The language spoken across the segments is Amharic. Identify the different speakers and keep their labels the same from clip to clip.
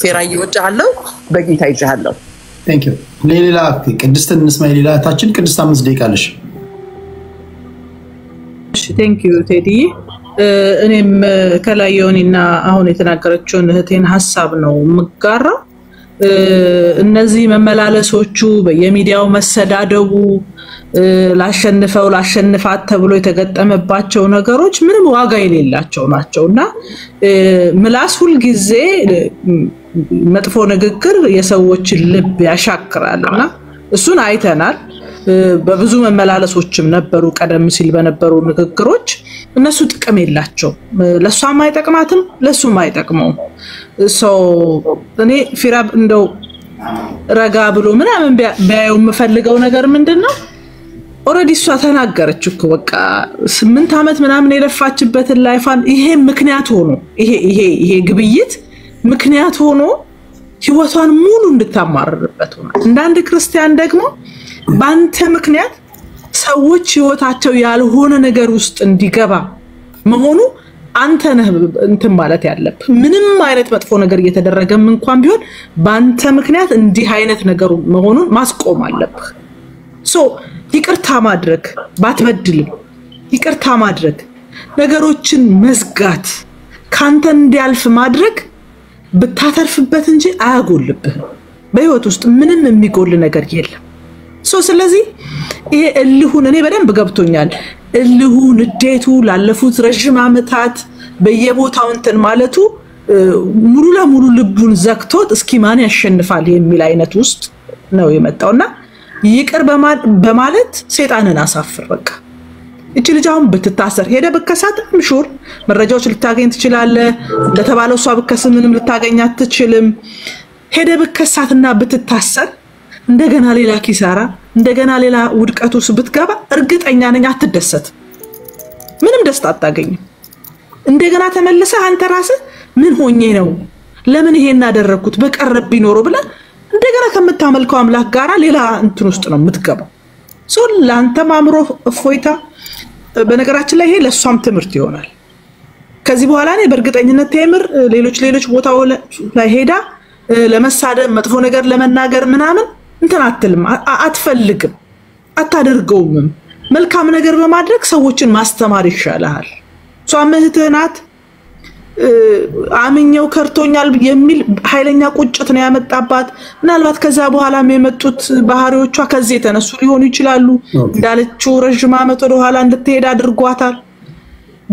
Speaker 1: ፌራይ ወጫለሁ በጌታ ይጃለሁ
Speaker 2: Thank you ሌላ ቅድስትን እንስማይ ሌላ ታችን ቅድስት 5 ደቂቃ አለሽ
Speaker 3: እሺ thank you ቴዲ እኔም ከላየውንና አሁን የተናገረችውን እህቴን ሐሳብ ነው መጋራው እነዚህ መመላለሶቹ በየሚዲያው መሰዳደቡ ላሸንፋት ተብሎ የተገጠመባቸው ነገሮች ምንም ዋጋ የሌላቸው ናቸውና ምላስ ሁሉ ጊዜ መጥፎ ንግግር የሰዎችን ልብ ያሻክራልና እሱን አይተናል በብዙ መመላለሶችም ነበሩ ቀደም ሲል በነበሩ ንግግሮች እነሱ ጥቅም የላቸው ለሷም አይጠቅማትም ለሱም አይጠቅመው እኔ ፊራብ እንደው ረጋ ብሎ ምናምን ቢያየው መፈልገው ነገር ምንድነው ኦሬዲ እሷ ተናገረች እኮ በቃ 8 አመት ምናምን የለፋችበት ላይፋን ይሄ ምክንያት ሆኖ ይሄ ግብይት ምክንያት ሆኖ ህይወቷን ሙሉ እንድታማርርበት ሆነ እንዳንድ ክርስቲያን ደግሞ ባንተ ምክንያት ሰዎች ህይወታቸው ያልሆነ ነገር ውስጥ እንዲገባ መሆኑ አንተ ነህ እንትን ማለት ያለብህ ምንም አይነት መጥፎ ነገር እየተደረገም እንኳን ቢሆን ባንተ ምክንያት እንዲህ አይነት ነገር መሆኑን ማስቆም አለብህ ይቅርታ ማድረግ ባትበድልም ይቅርታ ማድረግ ነገሮችን መዝጋት ካንተ እንዲያልፍ ማድረግ ብታተርፍበት እንጂ አያጎልብህ በህይወት ውስጥ ምንም የሚጎል ነገር የለም ስለዚህ ይሄ እልሁን እኔ በደንብ ገብቶኛል እልሁን እዴቱ ላለፉት ረጅም አመታት በየቦታው እንትን ማለቱ ሙሉ ለሙሉ ልቡን ዘክቶት እስኪ ማን ያሸንፋል የሚል አይነት ውስጥ ነው የመጣውና ይቅር በማለት ሰይጣንን አሳፍር በቃ እቺ ልጅአውን በትታሰር ሄደ በከሳት ምሹር መረጃዎች ልታገኝ ትችላለህ ለተባለው ሷ በከስ ምንም ልታገኝ አትችልም ሄደ በከሳትና በትታሰር እንደገና ሌላ ኪሳራ እንደገና ሌላ ውድቀቱስ ብትገባ እርግጠኛ ነኝ አትደሰት ምንም ደስታ አታገኝ እንደገና ተመለሰ አንተ ራስህ ምን ሆኜ ነው ለምን ይሄን አደረኩት በቀረብ ቢኖር ብለ እንደገና ከመታመልከው አምላክ ጋራ ሌላ እንትን ውስጥ ነው የምትገባው ላንተ ማምሮ እፎይታ በነገራችን ላይ ይሄ ለሷም ትምርት ይሆናል ከዚህ በኋላ ነው በእርግጠኝነት ተምር ሌሎች ቦታው ላይ ሄዳ ለመሳደብ መጥፎ ነገር ለመናገር ምናምን እንትን አትልም አትፈልግም አታደርገውም መልካም ነገር በማድረግ ሰዎችን ማስተማር ይሻላል ሷመህተናት አምኛው ከርቶኛል የሚል ኃይለኛ ቁጭት ነው ያመጣባት ምናልባት ከዛ በኋላ የመጡት ባህሪዎቿ ከዚህ ተነሱ ሊሆኑ ይችላሉ እንዳለችው ረጅም አመት ወደ ኋላ እንድትሄድ አድርጓታል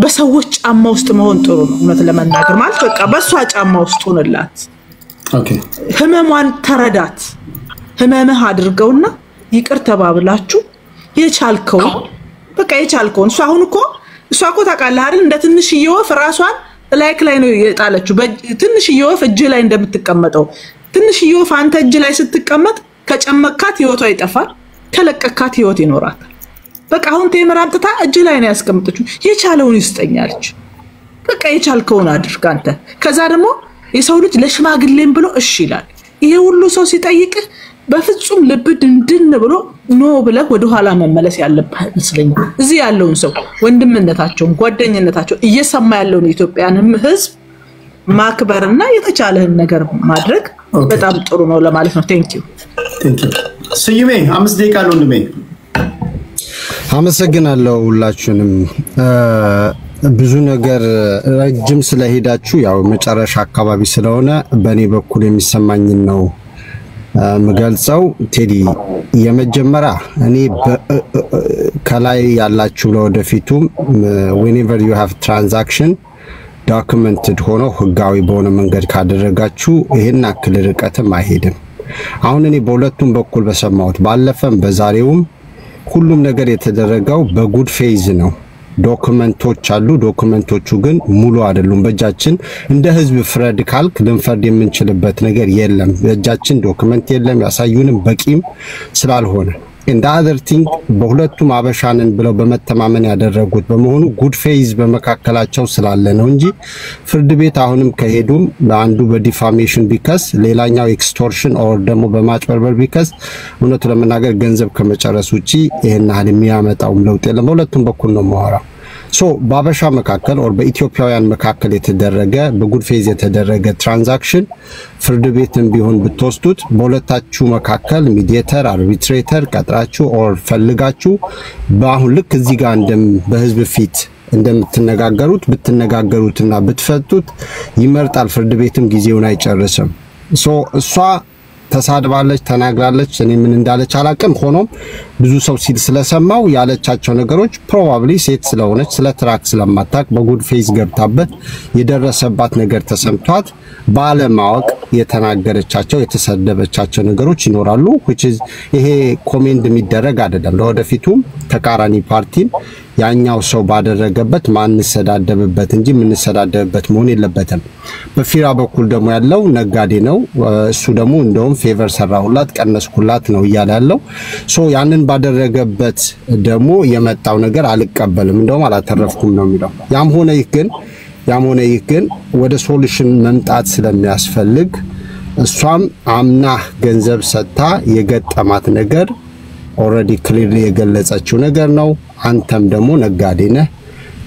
Speaker 3: በሰዎች ጫማ ውስጥ መሆን ጥሩ ነው እውነት ለመናገር ማለት በቃ በሷ ጫማ ውስጥ ሆነላት ኦኬ ህመሟን ተረዳት ህመምህ አድርገውና ይቅር ተባብላችሁ የቻልከው በቃ የቻልከው እሷ እኮ ታውቃለህ አይደል እንደ ትንሽ ይወፍ ራሷን ላይክ ላይ ነው የጣለችው ትንሽ ይወፍ እጅ ላይ እንደምትቀመጠው ትንሽ ይወፍ አንተ እጅ ላይ ስትቀመጥ ከጨመካት ህይወቷ ይጠፋል ከለቀካት ህይወት ይኖራታል በቃ አሁን ተመራምጥታ እጅ ላይ ነው ያስቀምጠችው የቻለውን ይስጠኛለች በቃ የቻልከውን አድርግ አንተ ከዛ ደግሞ የሰው ልጅ ለሽማግሌም ብሎ እሺ ይላል ይሄ ሁሉ ሰው ሲጠይቅህ በፍጹም ልብ ድንድን ብሎ ኖ ብለህ ወደ ኋላ መመለስ ያለብህ መስለኛል እዚህ ያለውን ሰው ወንድምነታቸውን ጓደኝነታቸው እየሰማ ያለውን ኢትዮጵያንም ህዝብ ማክበርና የተቻለህን ነገር ማድረግ በጣም ጥሩ ነው ለማለት ነው ቴንክ ዩ
Speaker 2: ስዩሜ 5 ደቂቃ ነው እንደሜ
Speaker 4: አመሰግናለሁ ሁላችሁንም ብዙ ነገር ረጅም ስለሄዳችሁ ያው መጨረሻ አካባቢ ስለሆነ በኔ በኩል የሚሰማኝ ነው መገልጸው ቴዲ የመጀመሪያ እኔ ከላይ ያላችሁ ለወደፊቱም whenever you have transaction documented ሆኖ ህጋዊ በሆነ መንገድ ካደረጋችሁ ይሄን አክል ርቀትም አይሄድም አሁን እኔ በሁለቱም በኩል በሰማሁት ባለፈም በዛሬውም ሁሉም ነገር የተደረገው በጉድ ፌዝ ነው ዶክመንቶች አሉ ዶክመንቶቹ ግን ሙሉ አይደሉም በእጃችን እንደ ህዝብ ፍረድ ካልክ ልንፈርድ የምንችልበት ነገር የለም በእጃችን ዶክመንት የለም ያሳዩንም በቂም ስላልሆነ and the other thing በሁለቱም አበሻንን ብለው በመተማመን ያደረጉት በመሆኑ ጉድ ፌዝ በመካከላቸው ስላለ ነው እንጂ ፍርድ ቤት አሁንም ከሄዱም ለአንዱ በዲፋሜሽን ቢከስ ሌላኛው ኤክስቶርሽን ኦር ደግሞ በማጭበርበር ቢከስ እውነቱ ለመናገር ገንዘብ ከመጨረስ ውጪ ይሄን ያህል የሚያመጣው ለውጥ የለም በሁለቱም በኩል ነው ማወራው ሶ ባበሻ መካከል ኦር በኢትዮጵያውያን መካከል የተደረገ በጉድ ፌዝ የተደረገ ትራንዛክሽን ፍርድ ቤትም ቢሆን ብትወስዱት በሁለታችሁ መካከል ሚዲయేተር አርቢትሬተር ቀጥራችሁ ኦር ፈልጋችሁ በአሁን ልክ እዚህ ጋር በህዝብ ፊት እንደምትነጋገሩት ብትነጋገሩትና ብትፈቱት ይመርጣል። ፍርድ ቤትም ጊዜውን አይጨርስም። ሶ እሷ ተሳድባለች ተናግራለች እኔ ምን እንዳለች አላቀም ሆኖም ብዙ ሰው ሲል ስለሰማው ያለቻቸው ነገሮች ፕሮባብሊ ሴት ስለሆነች ስለ ትራክ ስለማታቅ በጉድ ፌዝ ገብታበት የደረሰባት ነገር ተሰምቷት ባለማወቅ የተናገረቻቸው የተሰደበቻቸው ነገሮች ይኖራሉ which is ይሄ ኮሜንት የሚደረግ አይደለም። ለወደፊቱም ተቃራኒ ፓርቲን ያኛው ሰው ባደረገበት ማንሰዳደብበት እንጂ ምንሰዳደብበት መሆን የለበትም። በፊራ በኩል ደግሞ ያለው ነጋዴ ነው። እሱ ደግሞ እንደውም ፌቨር ሰራሁላት ቀነስኩላት ነው ያለው። ሶ ያንን ባደረገበት ደግሞ የመጣው ነገር አልቀበልም እንደውም አላተረፍኩም ነው የሚለው። ያም ሆነ ይህ ግን ወደ ሶሉሽን መምጣት ስለሚያስፈልግ እሷም አምና ገንዘብ ሰጥታ የገጠማት ነገር ኦሬዲ ክሊርሊ የገለጸችው ነገር ነው። አንተም ደግሞ ነጋዴ ነህ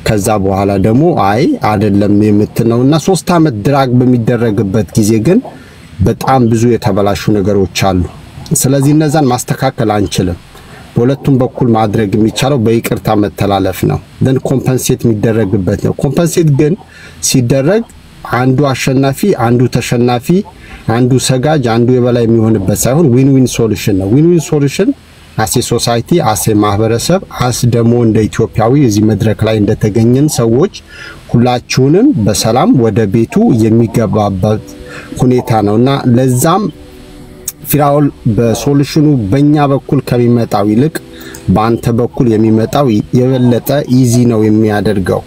Speaker 4: ከዛ በኋላ ደግሞ አይ አይደለም የምትነውና 3 አመት ድራግ በሚደረግበት ጊዜ ግን በጣም ብዙ የተበላሹ ነገሮች አሉ። ስለዚህ እነዛን ማስተካከል አንችልም። በሁለቱም በኩል ማድረግ የሚቻለው በይቅርታ መተላለፍ ነው። then ኮምፐንሴት የሚደረግበት ነው። ኮምፐንሴት ግን ሲደረግ አንዱ አሸናፊ አንዱ ተሸናፊ አንዱ ሰጋጅ አንዱ የበላይ የሚሆንበት ሳይሆን ዊን ዊን ሶሉሽን ነው። ዊን ዊን ሶሉሽን አሴ ሶሳይቲ አሴ ማህበረሰብ አስ ደግሞ እንደ ኢትዮጵያዊ እዚህ መድረክ ላይ እንደተገኘን ሰዎች ሁላችሁንም በሰላም ወደ ቤቱ የሚገባበት ሁኔታ ነውና ለዛም ፊራኦል በሶሉሽኑ በእኛ በኩል ከሚመጣው ይልቅ በአንተ በኩል የሚመጣው የበለጠ ኢዚ ነው የሚያደርገው።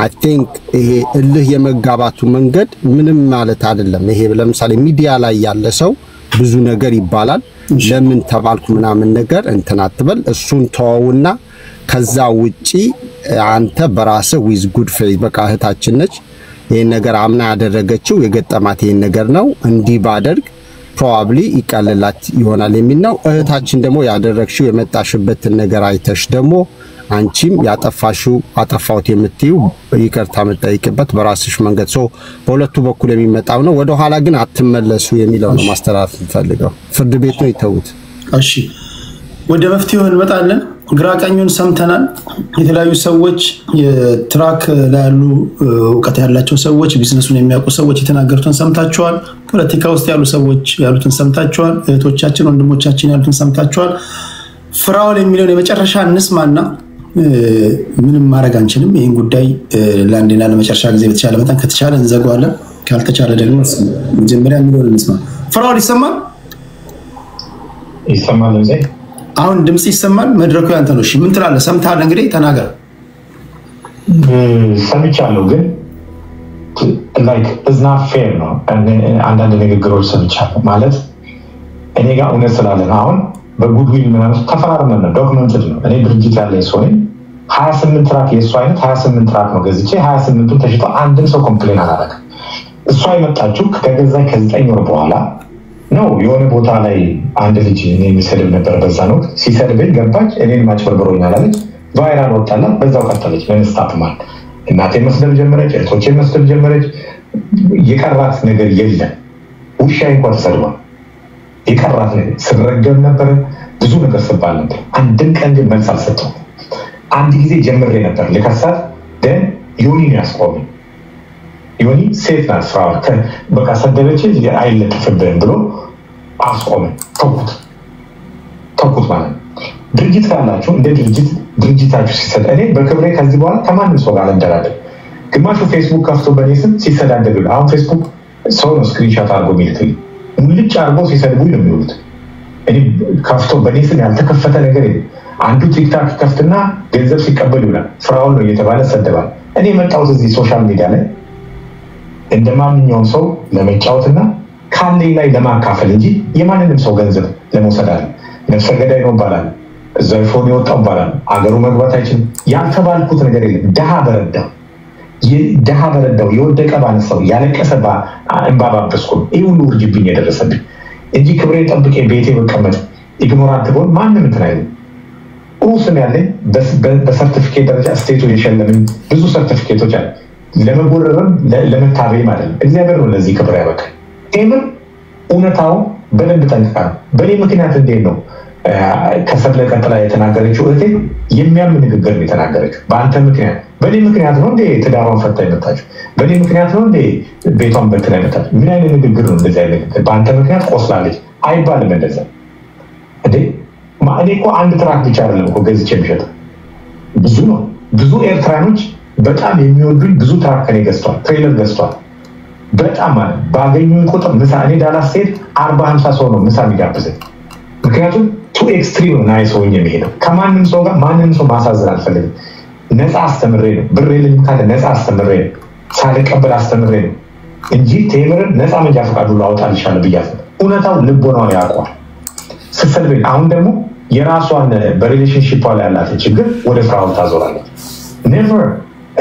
Speaker 4: I think ይሄ እልህ የመጋባቱ መንገድ ምንም ማለት አይደለም። ይሄ ለምሳሌ ሚዲያ ላይ ያለ ሰው ብዙ ነገር ይባላል። ለምን ተባልኩ ምናምን ነገር እንትን አትበል። እሱን ተወውና ከዛ ውጪ አንተ በራስህ with good faith በቃ እህታችን ነች ይሄን ነገር አምና ያደረገችው የገጠማት ይሄን ነገር ነው እንዲህ ባደርግ probably ይቀልላት ይሆናል የሚል ነው። እህታችን ደግሞ ያደረግሽው የመጣሽበትን ነገር አይተሽ ደግሞ አንቺም ያጠፋሽው አጠፋውት የምትዩ ይቅርታ መጠይቅበት በራስሽ መንገድ ሶ በሁለቱ በኩል የሚመጣው ነው። ወደ ኋላ ግን አትመለሱ የሚለው ነው ማስተላለፍ ፈልገው። ፍርድ ቤት ነው ይተውት።
Speaker 2: እሺ ወደ መፍትሄው እንመጣለን። ግራቀኙን ሰምተናል። የተለያዩ ሰዎች የትራክ ላይ ያሉ እውቀት ያላቸው ሰዎች ቢዝነሱን የሚያውቁ ሰዎች የተናገሩትን ሰምታችኋል። ፖለቲካ ውስጥ ያሉ ሰዎች ያሉትን ሰምታችኋል። እህቶቻችን ወንድሞቻችን ያሉትን ሰምታችኋል። ፍራኦል የሚለውን የመጨረሻ እንስማና ምንም ማድረግ አንችልም። ይሄን ጉዳይ ለአንዴና ለመጨረሻ ጊዜ በተቻለ መጠን ከተቻለ እንዘጋዋለን። ካልተቻለ ደግሞ መጀመሪያ የሚለውን እንስማ። ፍራኦል ይሰማል?
Speaker 5: ይሰማል እንዴ?
Speaker 2: አሁን ድምጽ ይሰማል? መድረኩ ያንተ ነው። እሺ ምን ትላለህ? ሰምተሃል? እንግዲህ ተናገር።
Speaker 5: ሰምቻለሁ ግን like it's not fair ነው። አንዳንድ ንግግሮች ሰምቻለሁ ማለት እኔ ጋር እውነት ስላለን አሁን በጉድዊል ምናምን ተፈራርመን ነው ዶክመንትድ ነው። እኔ ድርጅት ያለኝ ሰው ነኝ። 28 ትራክ የእሱ አይነት 28 ትራክ ነው ገዝቼ 28ቱን ተሽጦ አንድም ሰው ኮምፕሌን አላደረገም። እሷ የመጣችው ከገዛኝ ከ9 ወር በኋላ ነው። የሆነ ቦታ ላይ አንድ ልጅ እኔ የሚሰድብ ነበር በዛ ነው ሲሰድበኝ ገባች። እኔን ማጭበርበሮኛል አለች። ቫይራል ወጣላት። በዛው ቀጠለች። ለንስታፕ ማለት እናቴ መስደብ ጀመረች። እህቶቼ መስደብ ጀመረች። የቀራት ነገር የለም። ውሻ እንኳን ተሰድቧል። የቀራት ነገር ስረገም ነበር። ብዙ ነገር ስባል ነበር። አንድም ቀን ግን መልስ አልሰጠሁም። አንድ ጊዜ ጀምሬ ነበር ለከሳት ደን ዮኒን ያስቆመኝ። ዮኒ ሴት ናት ፍራኦል በቃ ሰደበች አይለጥፍብህም ብሎ አስቆመኝ። ተውኩት ማለት ድርጅት ካላችሁ እንደ ድርጅታችሁ ሲሰጥ እኔ በክብሬ ከዚህ በኋላ ከማንም ሰው ጋር አልደራደርም። ግማሹ ፌስቡክ ከፍቶ በእኔ ስም ሲሰዳደብ አሁን ፌስቡክ ሰው ነው ስክሪንሾት አድርጎ የሚልክልኝ ሙልጭ አድርጎ ሲሰድቡኝ ነው የሚውሉት። እኔ ከፍቶ በእኔ ስም ያልተከፈተ ነገር የለም። አንዱ ቲክታክ ከፍትና ገንዘብ ሲቀበል ይውላል። ፍራኦል ነው እየተባለ ሰደባል። እኔ መጣሁት እዚህ ሶሻል ሚዲያ ላይ እንደማንኛውም ሰው ለመጫወትና ካለኝ ላይ ለማካፈል እንጂ የማንንም ሰው ገንዘብ ለመውሰድ አይደለም። ነፍሰ ገዳይ ነው ባላል ዘርፎን ይወጣው ባላል አገሩ መግባት አይችልም ያልተባልኩት ነገር የለም። ደሃ በረዳው የወደቀ ባነሳው ያለቀሰ እንባባበስኩ ይሄ ሁሉ ውርጅብኝ የደረሰብኝ እንጂ ክብሬ ጠብቄ ቤቴ በቀመጥ ኢግኖራንት ሆን ማንንም እንትን አይልም። ኡስም ያለኝ በሰርቲፊኬት ደረጃ ስቴቱ የሸለመኝ ብዙ ሰርቲፊኬቶች አሉ። ለመጎረርም ለመታበይ ማለት ነው። እግዚአብሔር ነው ለዚህ ክብር ያበቃል። ቴምር እውነታው በደንብ ጠንቅቃ በእኔ ምክንያት እንዴት ነው ከሰብለ ቀጥላ የተናገረችው እህቴ የሚያም ንግግር ነው የተናገረችው። በአንተ ምክንያት በእኔ ምክንያት ነው እንዴ ትዳሯን ፈታ የመታችው? በእኔ ምክንያት ነው እንዴ ቤቷን በትና የመታችው? ምን አይነት ንግግር ነው እንደዚህ አይነት ንግግር? በአንተ ምክንያት ቆስላለች አይባልም እንደዛ እንዴ። እኔ እኮ አንድ ትራክ ብቻ አይደለም እኮ ገዝቼ የሚሸጠው ብዙ ነው። ብዙ ኤርትራኖች በጣም የሚወዱኝ ብዙ ትራክ ከኔ ገዝቷል፣ ትሬለር ገዝቷል። በጣም ማለት ባገኙኝ ቁጥር ምሳ እኔ ዳላስ ስሄድ 40-50 ሰው ነው ምሳ የሚጋብዘኝ። ምክንያቱም ቱ ኤክስትሪም ነው ናይስ ሆኜ የሚሄደው። ከማንም ሰው ጋር ማንም ሰው ማሳዘን አልፈልግም። ነፃ አስተምሬ ነው ብር የለኝም ካለ ነፃ አስተምሬ ነው ሳልቀበል አስተምሬ ነው እንጂ ቴምርን ነፃ መንጃ ፈቃዱ ላወጣልሻለሁ ብያለሁ። እውነታው ልቦናውን ያውቀዋል። ስትሰድበኝ አሁን ደግሞ የራሷን በሪሌሽንሺፕ ላይ ያላትን ችግር ወደ ፍራውን ታዞራለች። ኔቨር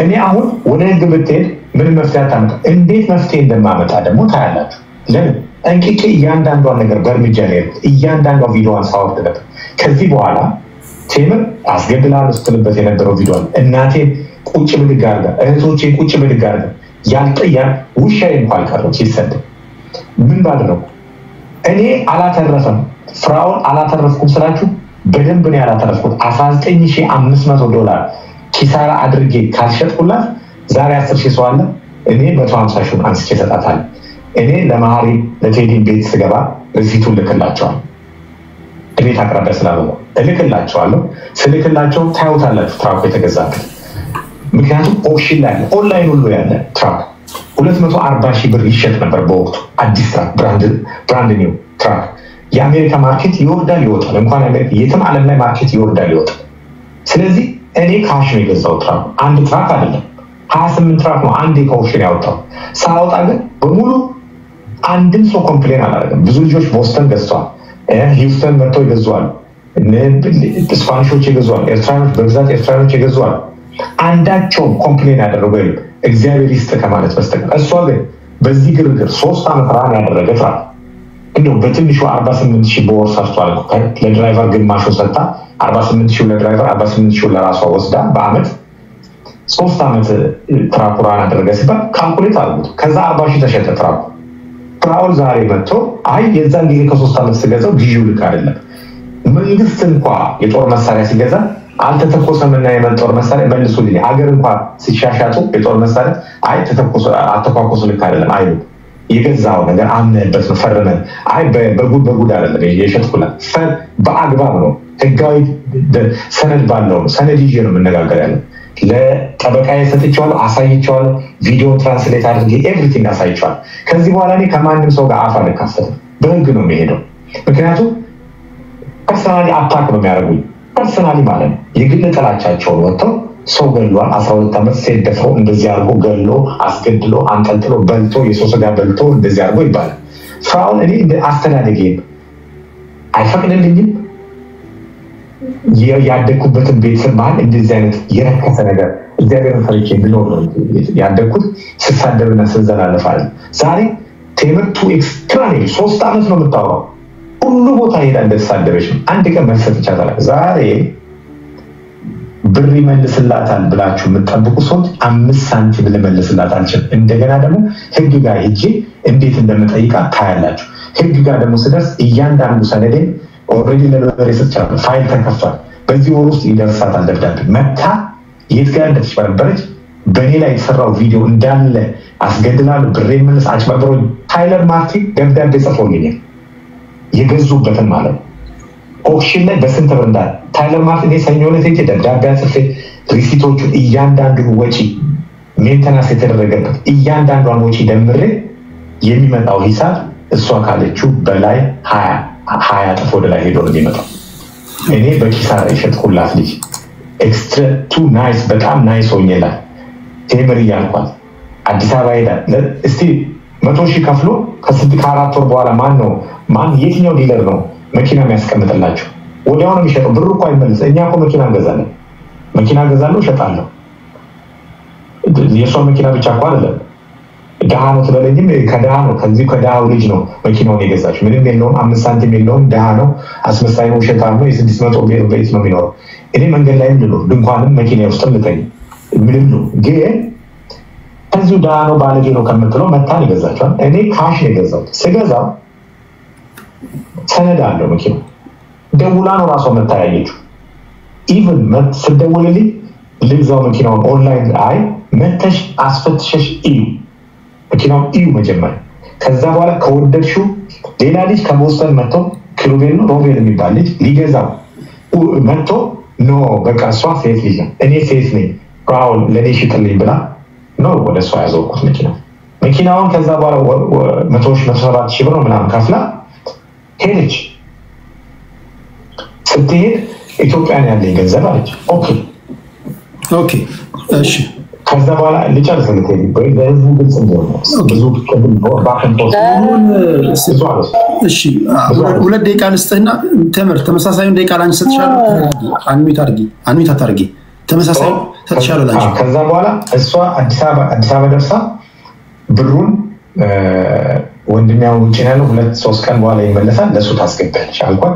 Speaker 5: እኔ አሁን ወደ ህግ ብትሄድ ምን መፍትሄ አታመጣ። እንዴት መፍትሄ እንደማመጣ ደግሞ ታያላችሁ። ለምን እንቅቄ እያንዳንዷን ነገር በእርምጃ ላይ እያንዳንዷ ቪዲዮዋን ሳወርድ ነበር። ከዚህ በኋላ ቴምር አስገድላለሁ ስትልበት የነበረው ቪዲዮ እናቴ ቁጭ ብድግ አድርጋ እህቶቼ ቁጭ ብድግ አድርጋ ያልጠያል ውሻዬ እንኳን ቀረው ሲሰድ ምን ባደረኩ እኔ አላተረፈም። ፍራውን አላተረፍኩም ስላችሁ በደንብ ነው ያላተረፍኩት። $19500 ኪሳራ አድርጌ ካልሸጥኩላት ዛሬ 10,000 ሰው አለ እኔ 150,000 አንስቼ ሰጣታለሁ። እኔ ለማሪ ለቴዲን ቤት ስገባ ሪሲቱን ልክላቸዋለሁ። ቤት አቅራቢያ ስላለው እልክላቸዋለሁ። ስልክላቸው ታዩታላችሁ ትራክ የተገዛበት። ምክንያቱም ኦፕሽን ላይ ኦንላይን ሁሉ ያለ ትራክ 240,000 ብር ይሸጥ ነበር በወቅቱ አዲስ ትራክ ብራንድ ኒው ትራክ። የአሜሪካ ማርኬት ይወርዳል ይወጣል፣ እንኳን አሜሪካ የትም ዓለም ላይ ማርኬት ይወርዳል ይወጣል። ስለዚህ እኔ ካሽ ነው የገዛው ትራክ አንድ ትራክ አይደለም 28 ትራክ ነው አንዴ ከኦፕሽን ያወጣው። ሳወጣ ግን በሙሉ አንድም ሰው ኮምፕሌን አላደረገም። ብዙ ልጆች ቦስተን ገዝተዋል፣ ሂውስተን መጥተው ይገዙዋል፣ ስፓኒሾች ይገዙዋል፣ ኤርትራኖች በብዛት ኤርትራኖች ይገዙዋል። አንዳቸውም ኮምፕሌን ያደረጉ የለም እግዚአብሔር ይስጥ ከማለት በስተቀር። እሷ ግን በዚህ ግርግር 3 ዓመት ራን ያደረገ ትራክ እንደው በትንሹ 48,000 በወር ሰርቷል። ለድራይቨር ግማሹ ሰጣ 48,000 ለድራይቨር 48,000 ለራሷ ወስዳ በአመት 3 ዓመት ትራኩ ራን አደረገ ሲባል ካልኩሌት አድርጉት። ከዛ 40,000 ተሸጠ ትራኩ። ፍራኦል ዛሬ መጥቶ አይ የዛን ጊዜ ከ3 ዓመት ስገዛው ጊዜው ልክ አይደለም። መንግስት እንኳን የጦር መሳሪያ ሲገዛ አልተተኮሰምና የመጦር መሳሪያ መልሱልኝ ሀገር እንኳን ሲሻሻጡ የጦር መሳሪያ አይ አተኳኮሱ ልክ አይደለም አይሉ የገዛው ነገር አምነበት ነው ፈርመን አይ በጉድ አይደለም የሸጥኩላት በአግባብ ነው ህጋዊ ሰነድ ባለው ሰነድ ይዤ ነው የምነጋገር ያለው። ለጠበቃ የሰጥቻለሁ አሳይቻለሁ፣ ቪዲዮ ትራንስሌት አድርጌ ኤቭሪቲንግ አሳይቻለሁ። ከዚህ በኋላ እኔ ከማንም ሰው ጋር አፍ አልካፈትም፣ በህግ ነው የሚሄደው። ምክንያቱም ፐርሰናሊ አታክ ነው የሚያደርጉኝ። ፐርሰናሊ ማለት ነው የግል ጥላቻቸውን ወጥተው ሰው ገሏል 12 ዓመት ሴት ደፍሮ እንደዚህ አድርጎ ገሎ አስገድሎ አንጠልጥሎ በልቶ የሰው ስጋ በልቶ እንደዚህ አድርጎ ይባላል። ፍራኦል እኔ እንደ አስተዳደጌ አይፈቅድልኝም። ያደኩበትን ቤተሰብ መሀል እንደዚህ አይነት የረከሰ ነገር እግዚአብሔርን ፈርቼ እንድኖር ነው ያደኩት። ስሳደብና ስንዘላለፍ አለ። ዛሬ ቴምር ቱ ኤክስትራ 3 ዓመት ነው የምታወራው። ሁሉ ቦታ ሄዳ እንደተሳደበች ነው። አንድ ቀን መሰጥ ይቻላል። ዛሬ ብር ይመልስላታል ብላችሁ የምትጠብቁ ሰዎች 5 ሳንቲም ልመልስላት አልችልም። እንደገና ደግሞ ህግ ጋር ሄጄ እንዴት እንደምጠይቃት ታያላችሁ። ህግ ጋር ደግሞ ስደርስ እያንዳንዱ ሰነዴ ኦልሬዲ ለሎየር ሰጥቻለሁ። ፋይል ተከፍቷል። በዚህ ወር ውስጥ ይደርሳታል ደብዳቤ። መታ የት ጋር እንደተጭበረበረች በእኔ ላይ የተሰራው ቪዲዮ እንዳለ አስገድላለሁ፣ ብሬ መልስ አጭበርብሮኝ ታይለር ማርቲን ደብዳቤ ጽፎልኛል። የገዙበትን ማለት ነው ኦክሽን ላይ በስንት ብር እንዳለ ታይለር ማርቲን የሰኞ ዕለት ሄጄ ደብዳቤ ጽፌ ሪሲቶቹን እያንዳንዱን ወጪ ሜንተናንስ የተደረገበት እያንዳንዷን ወጪ ደምሬ የሚመጣው ሂሳብ እሷ ካለችው በላይ 20 እጥፍ ወደ ላይ ሄዶ ነው የሚመጣው። እኔ በኪሳራ የሸጥኩላት ልጅ ኤክስትራ ቱ ናይስ በጣም ናይስ ሆኜላት ቴምር እያልኳት አዲስ አበባ ሄዳ እስቲ 100,000 ከፍሎ ከ4 ወር በኋላ ማን የትኛው ዲለር ነው መኪና የሚያስቀምጥላችሁ? ወዲያው ነው የሚሸጠው። ብሩ እኮ አይመልስ። እኛ እኮ መኪና እንገዛለን፣ መኪና ገዛለሁ፣ እሸጣለሁ። የሷ መኪና ብቻ እኮ አይደለም ድሃ ነው ትበለኝም ከድሃ ነው ከድሃው ልጅ ነው መኪናውን የገዛችው። ምንም የለውም 5 ሳንቲም የለውም ድሃ ነው አስመሳይ ነው ሸታም ነው የ600 ብር ቤት ነው የሚኖረው። እኔ መንገድ ላይ ልኖር ድንኳንም መኪና ውስጥ ልተኝ ምንም ነው ግን ከዚሁ ድሃ ነው ባለጌ ነው ከምትለው መታን የገዛችው። እኔ ካሽ የገዛው ስገዛው ሰነድ አለው መኪናው ደውላ ነው ራሷ መታያየችው። ኢቭን ስትደውልልኝ ልግዛው መኪናውን ኦንላይን አይ መተሽ አስፈትሸሽ እዩ መኪናው እዩ መጀመሪያ ከዛ በኋላ ከወደድሽው ሌላ ልጅ ከቦስተን መጥቶ ክሩቤል ነው ሮቤል የሚባል ልጅ ሊገዛው መጥቶ ኖ በቃ እሷ ሴት ልጅ እኔ ሴት ነኝ ራውል ለኔ ሽጥልኝ ብላ ነው ወደ እሷ ያዘውኩት መኪናውን ከዛ በኋላ 107,000 ብር ምናምን ከፍላ ሄደች። ስትሄድ ኢትዮጵያን ያለኝ ገንዘብ አለች። ኦኬ እሺ ከዛ በኋላ ልጨርስ ልትሄድ በህዝቡ ግልጽ እንደሆነ ብዙ እሺ 2 ደቂቃ ልስጥህና ተምር ተመሳሳዩን ደቂቃ ላንቺ ሰጥሻለሁ። አንሚት አታርጊ ተመሳሳዩ ሰጥሻለሁ ላንቺ። ከዛ በኋላ እሷ አዲስ አበባ ደርሳ ብሩን ወንድሚያው ውጪ ያለው 2-3 ቀን በኋላ ይመለሳል ለሱ ታስገባለች አልኳት።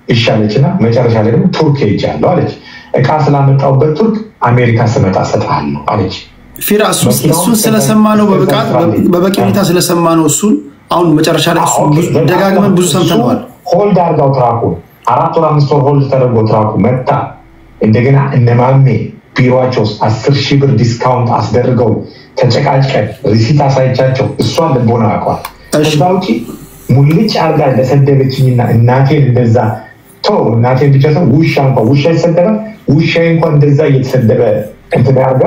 Speaker 5: ይሻለችና መጨረሻ ላይ ደግሞ ቱርክ ሄጃለሁ አለች። እቃ ስላመጣውበት ቱርክ አሜሪካ ስመጣ ሰጣለሁ አለች። ፊራ እሱን ስለሰማ ነው በበቂ ሁኔታ ስለሰማ ነው እሱን አሁን መጨረሻ ላይ እሱ ደጋግመን ብዙ ሰምተናል። ሆልድ አርጋው ትራኩ 4 ወር 5 ወር ሆልድ ተደርጎ ትራኩ መጣ። እንደገና እነማሜ ቢሮአቸው 10,000 ብር ዲስካውንት አስደርገው ተጨቃጭቀን ሪሲት አሳይቻቸው እሷን ልቦና አቋል እዛውጪ ሙልጭ አርጋ ለሰደበችኝና እናቴን እንደዛ እናቴን ብቻ ሰው ውሻ ይሰደበ ውሻ እንኳን እንደዛ እየተሰደበ እንትን ያርጋ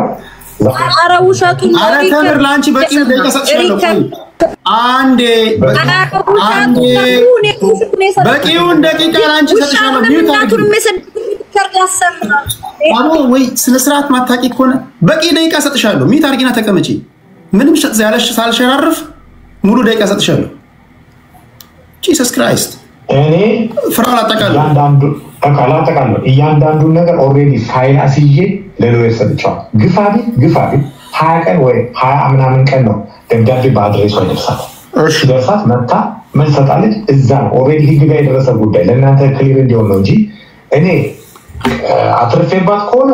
Speaker 6: አረ ውሻቱን
Speaker 5: አረ ተምር ላንቺ በቂ ደቂቃ ሰጥሻለሁ። አንዴ በቂውን ደቂቃ ላንቺ ሰጥሻለሁ። ሚዩት አድርጊ ወይ ስለ ስርዓት ማታቂ ከሆነ በቂ ደቂቃ ሰጥሻለሁ። ሚዩት አድርጊና ተቀመጪ። ምንም ያለሽ ሳልሸራርፍ ሙሉ ደቂቃ ሰጥሻለሁ። ጂሰስ ክራይስት እኔ ፍራውን አጠቃለሁ እያንዳንዱን ነገር ኦልሬዲ ፋይል አስይዤ ለሎየር ሰጥቻለሁ። ግፋቢ 20 ቀን ወይ 20 ምናምን ቀን ነው ደብዳቤ በአድሬሷ ይደርሳል። እሺ ደርሳት መጣ መልሰጣለች። እዛ ኦልሬዲ ህግ ጋር የደረሰ ጉዳይ ለእናንተ ክሊር እንዲሆን ነው እንጂ እኔ አትርፌባት ከሆነ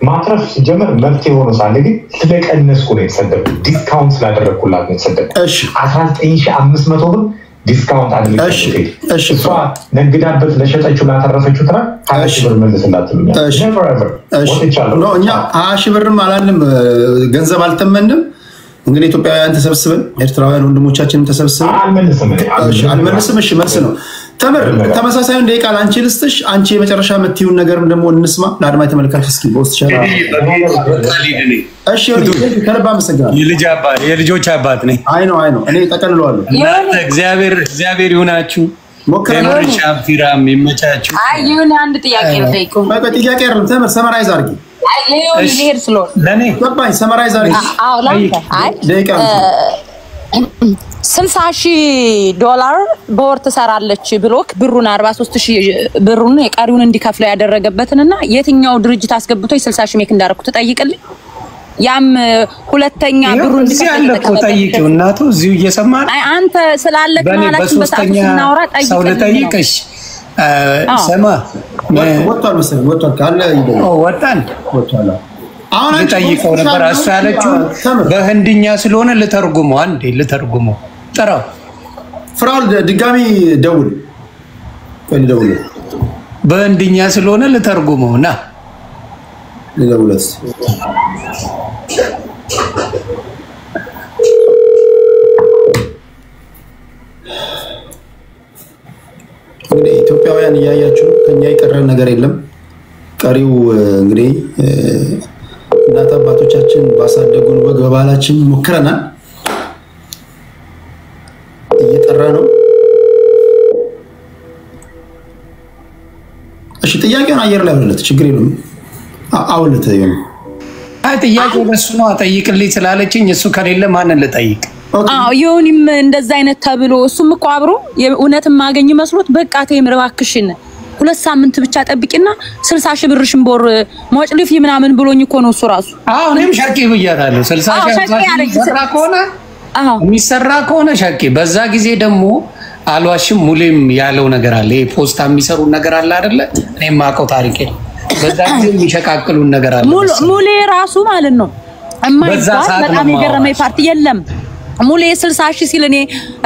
Speaker 5: ማትረፍ ሲጀመር መብት የሆነ ሳለ ግን ስለቀነስኩ ነው የተሰደብኩት። ዲስካውንት ስላደረግኩላት ነው የተሰደብኩት። 19,500 ብር ዲስካውንት አድርገሽ እሺ ነግዳበት ለሸጠችው ላተረፈችው ትራ 20,000 ብር መልስላት ነው። እሺ ነው እኛ 20,000 ብርም አላልንም ገንዘብ አልተመንም። እንግዲህ ኢትዮጵያውያን ተሰብስበን ኤርትራውያን ወንድሞቻችንም ተሰብስበን አልመልስም። እሺ መልስ ነው ተምር ተመሳሳዩን ደቂቃ ላንቺ ልስጥሽ። አንቺ የመጨረሻ የምትይውን ነገርም ደግሞ እንስማ ለአድማጭ ተመልካች እስኪ ቦስ ይችላል። እሺ ከልብ አመሰግናለሁ።
Speaker 7: የልጆች አባት ነኝ።
Speaker 5: አይ ነው እኔ ተቀልለዋለሁ።
Speaker 7: እግዚአብሔር ይሁናችሁ። ሞከረሽ ፊራም ይመቻችሁ።
Speaker 6: አይ ይሁን አንድ ጥያቄ ነው ጠይቁ።
Speaker 5: በቃ ጥያቄ አይደለም ተምር ሰመራይዝ አድርጊ።
Speaker 6: አይ ይሄር ስለሆነ
Speaker 5: ለኔ ገባኝ። ሰመራይዝ አድርጊ።
Speaker 6: አዎ ላንተ አይ
Speaker 5: ደቂቃ
Speaker 6: $60,000 በወር ትሰራለች ብሎክ ብሩን 43,000 ብሩን የቀሪውን እንዲከፍለው ያደረገበትንና የትኛው ድርጅት አስገብቶ 60,000 ሜክ እንዳረኩ ተጠይቅልኝ። ያም ሁለተኛ ብሩን
Speaker 7: እንዲከፍለው ጠይቂው። እናቱ እዚሁ እየሰማን
Speaker 6: አይ አንተ ስላለክ ማለችን በሰዓቱ እናውራ ጠይቅልኝ።
Speaker 7: ሰው ለጠይቅሽ ሰማ
Speaker 5: ወጣል መሰለኝ ወጣል ካለ
Speaker 7: ወጣን
Speaker 5: አሁን
Speaker 7: ጠይቀው ነበር። እሱ ያለችው በህንድኛ ስለሆነ ልተርጉመው ጥራው።
Speaker 2: ፍራውል ድጋሚ ደውል
Speaker 7: በህንድኛ ስለሆነ ልተርጉመው ና
Speaker 2: ለደውለስ እንግዲህ ኢትዮጵያውያን እያያችሁ ከኛ የቀረ ነገር የለም። ቀሪው እንግዲህ እናት አባቶቻችን ባሳደጉን ወግ በባህላችን ሞክረናል። እየጠራ ነው። እሺ ጥያቄውን አየር ላይ አውለት ችግር የለም። አውለት ይሁን
Speaker 7: ጥያቄው ለሱ ነው። ጠይቅልኝ ስላለችኝ እሱ ከሌለ ማንን ልጠይቅ?
Speaker 6: አዎ ይሁንም እንደዛ አይነት ተብሎ እሱም እኮ አብሮ የእውነትም ማገኝ መስሎት በቃ ተምር እባክሽን 2 ሳምንት ብቻ ጠብቂና 60,000 ብርሽን ቦር ሞጭልፊ ምናምን ብሎኝ እኮ ነው እሱ ራሱ።
Speaker 7: አዎ እኔም ሸርቂ ብያታለሁ። 60,000 ብር ከሆነ የሚሰራ ከሆነ ሸቂ በዛ ጊዜ ደግሞ አልዋሽም ሙሌም ያለው ነገር አለ ፖስታ የሚሰሩ ነገር አለ አይደለ እኔም ማቀው ታሪክ በዛ ጊዜ የሚሸቃቅሉን ነገር አለ
Speaker 6: ሙሌ ራሱ ማለት ነው እማይባል በጣም የገረመኝ ፓርቲ የለም ሙሌ 60,000 ሲል እኔ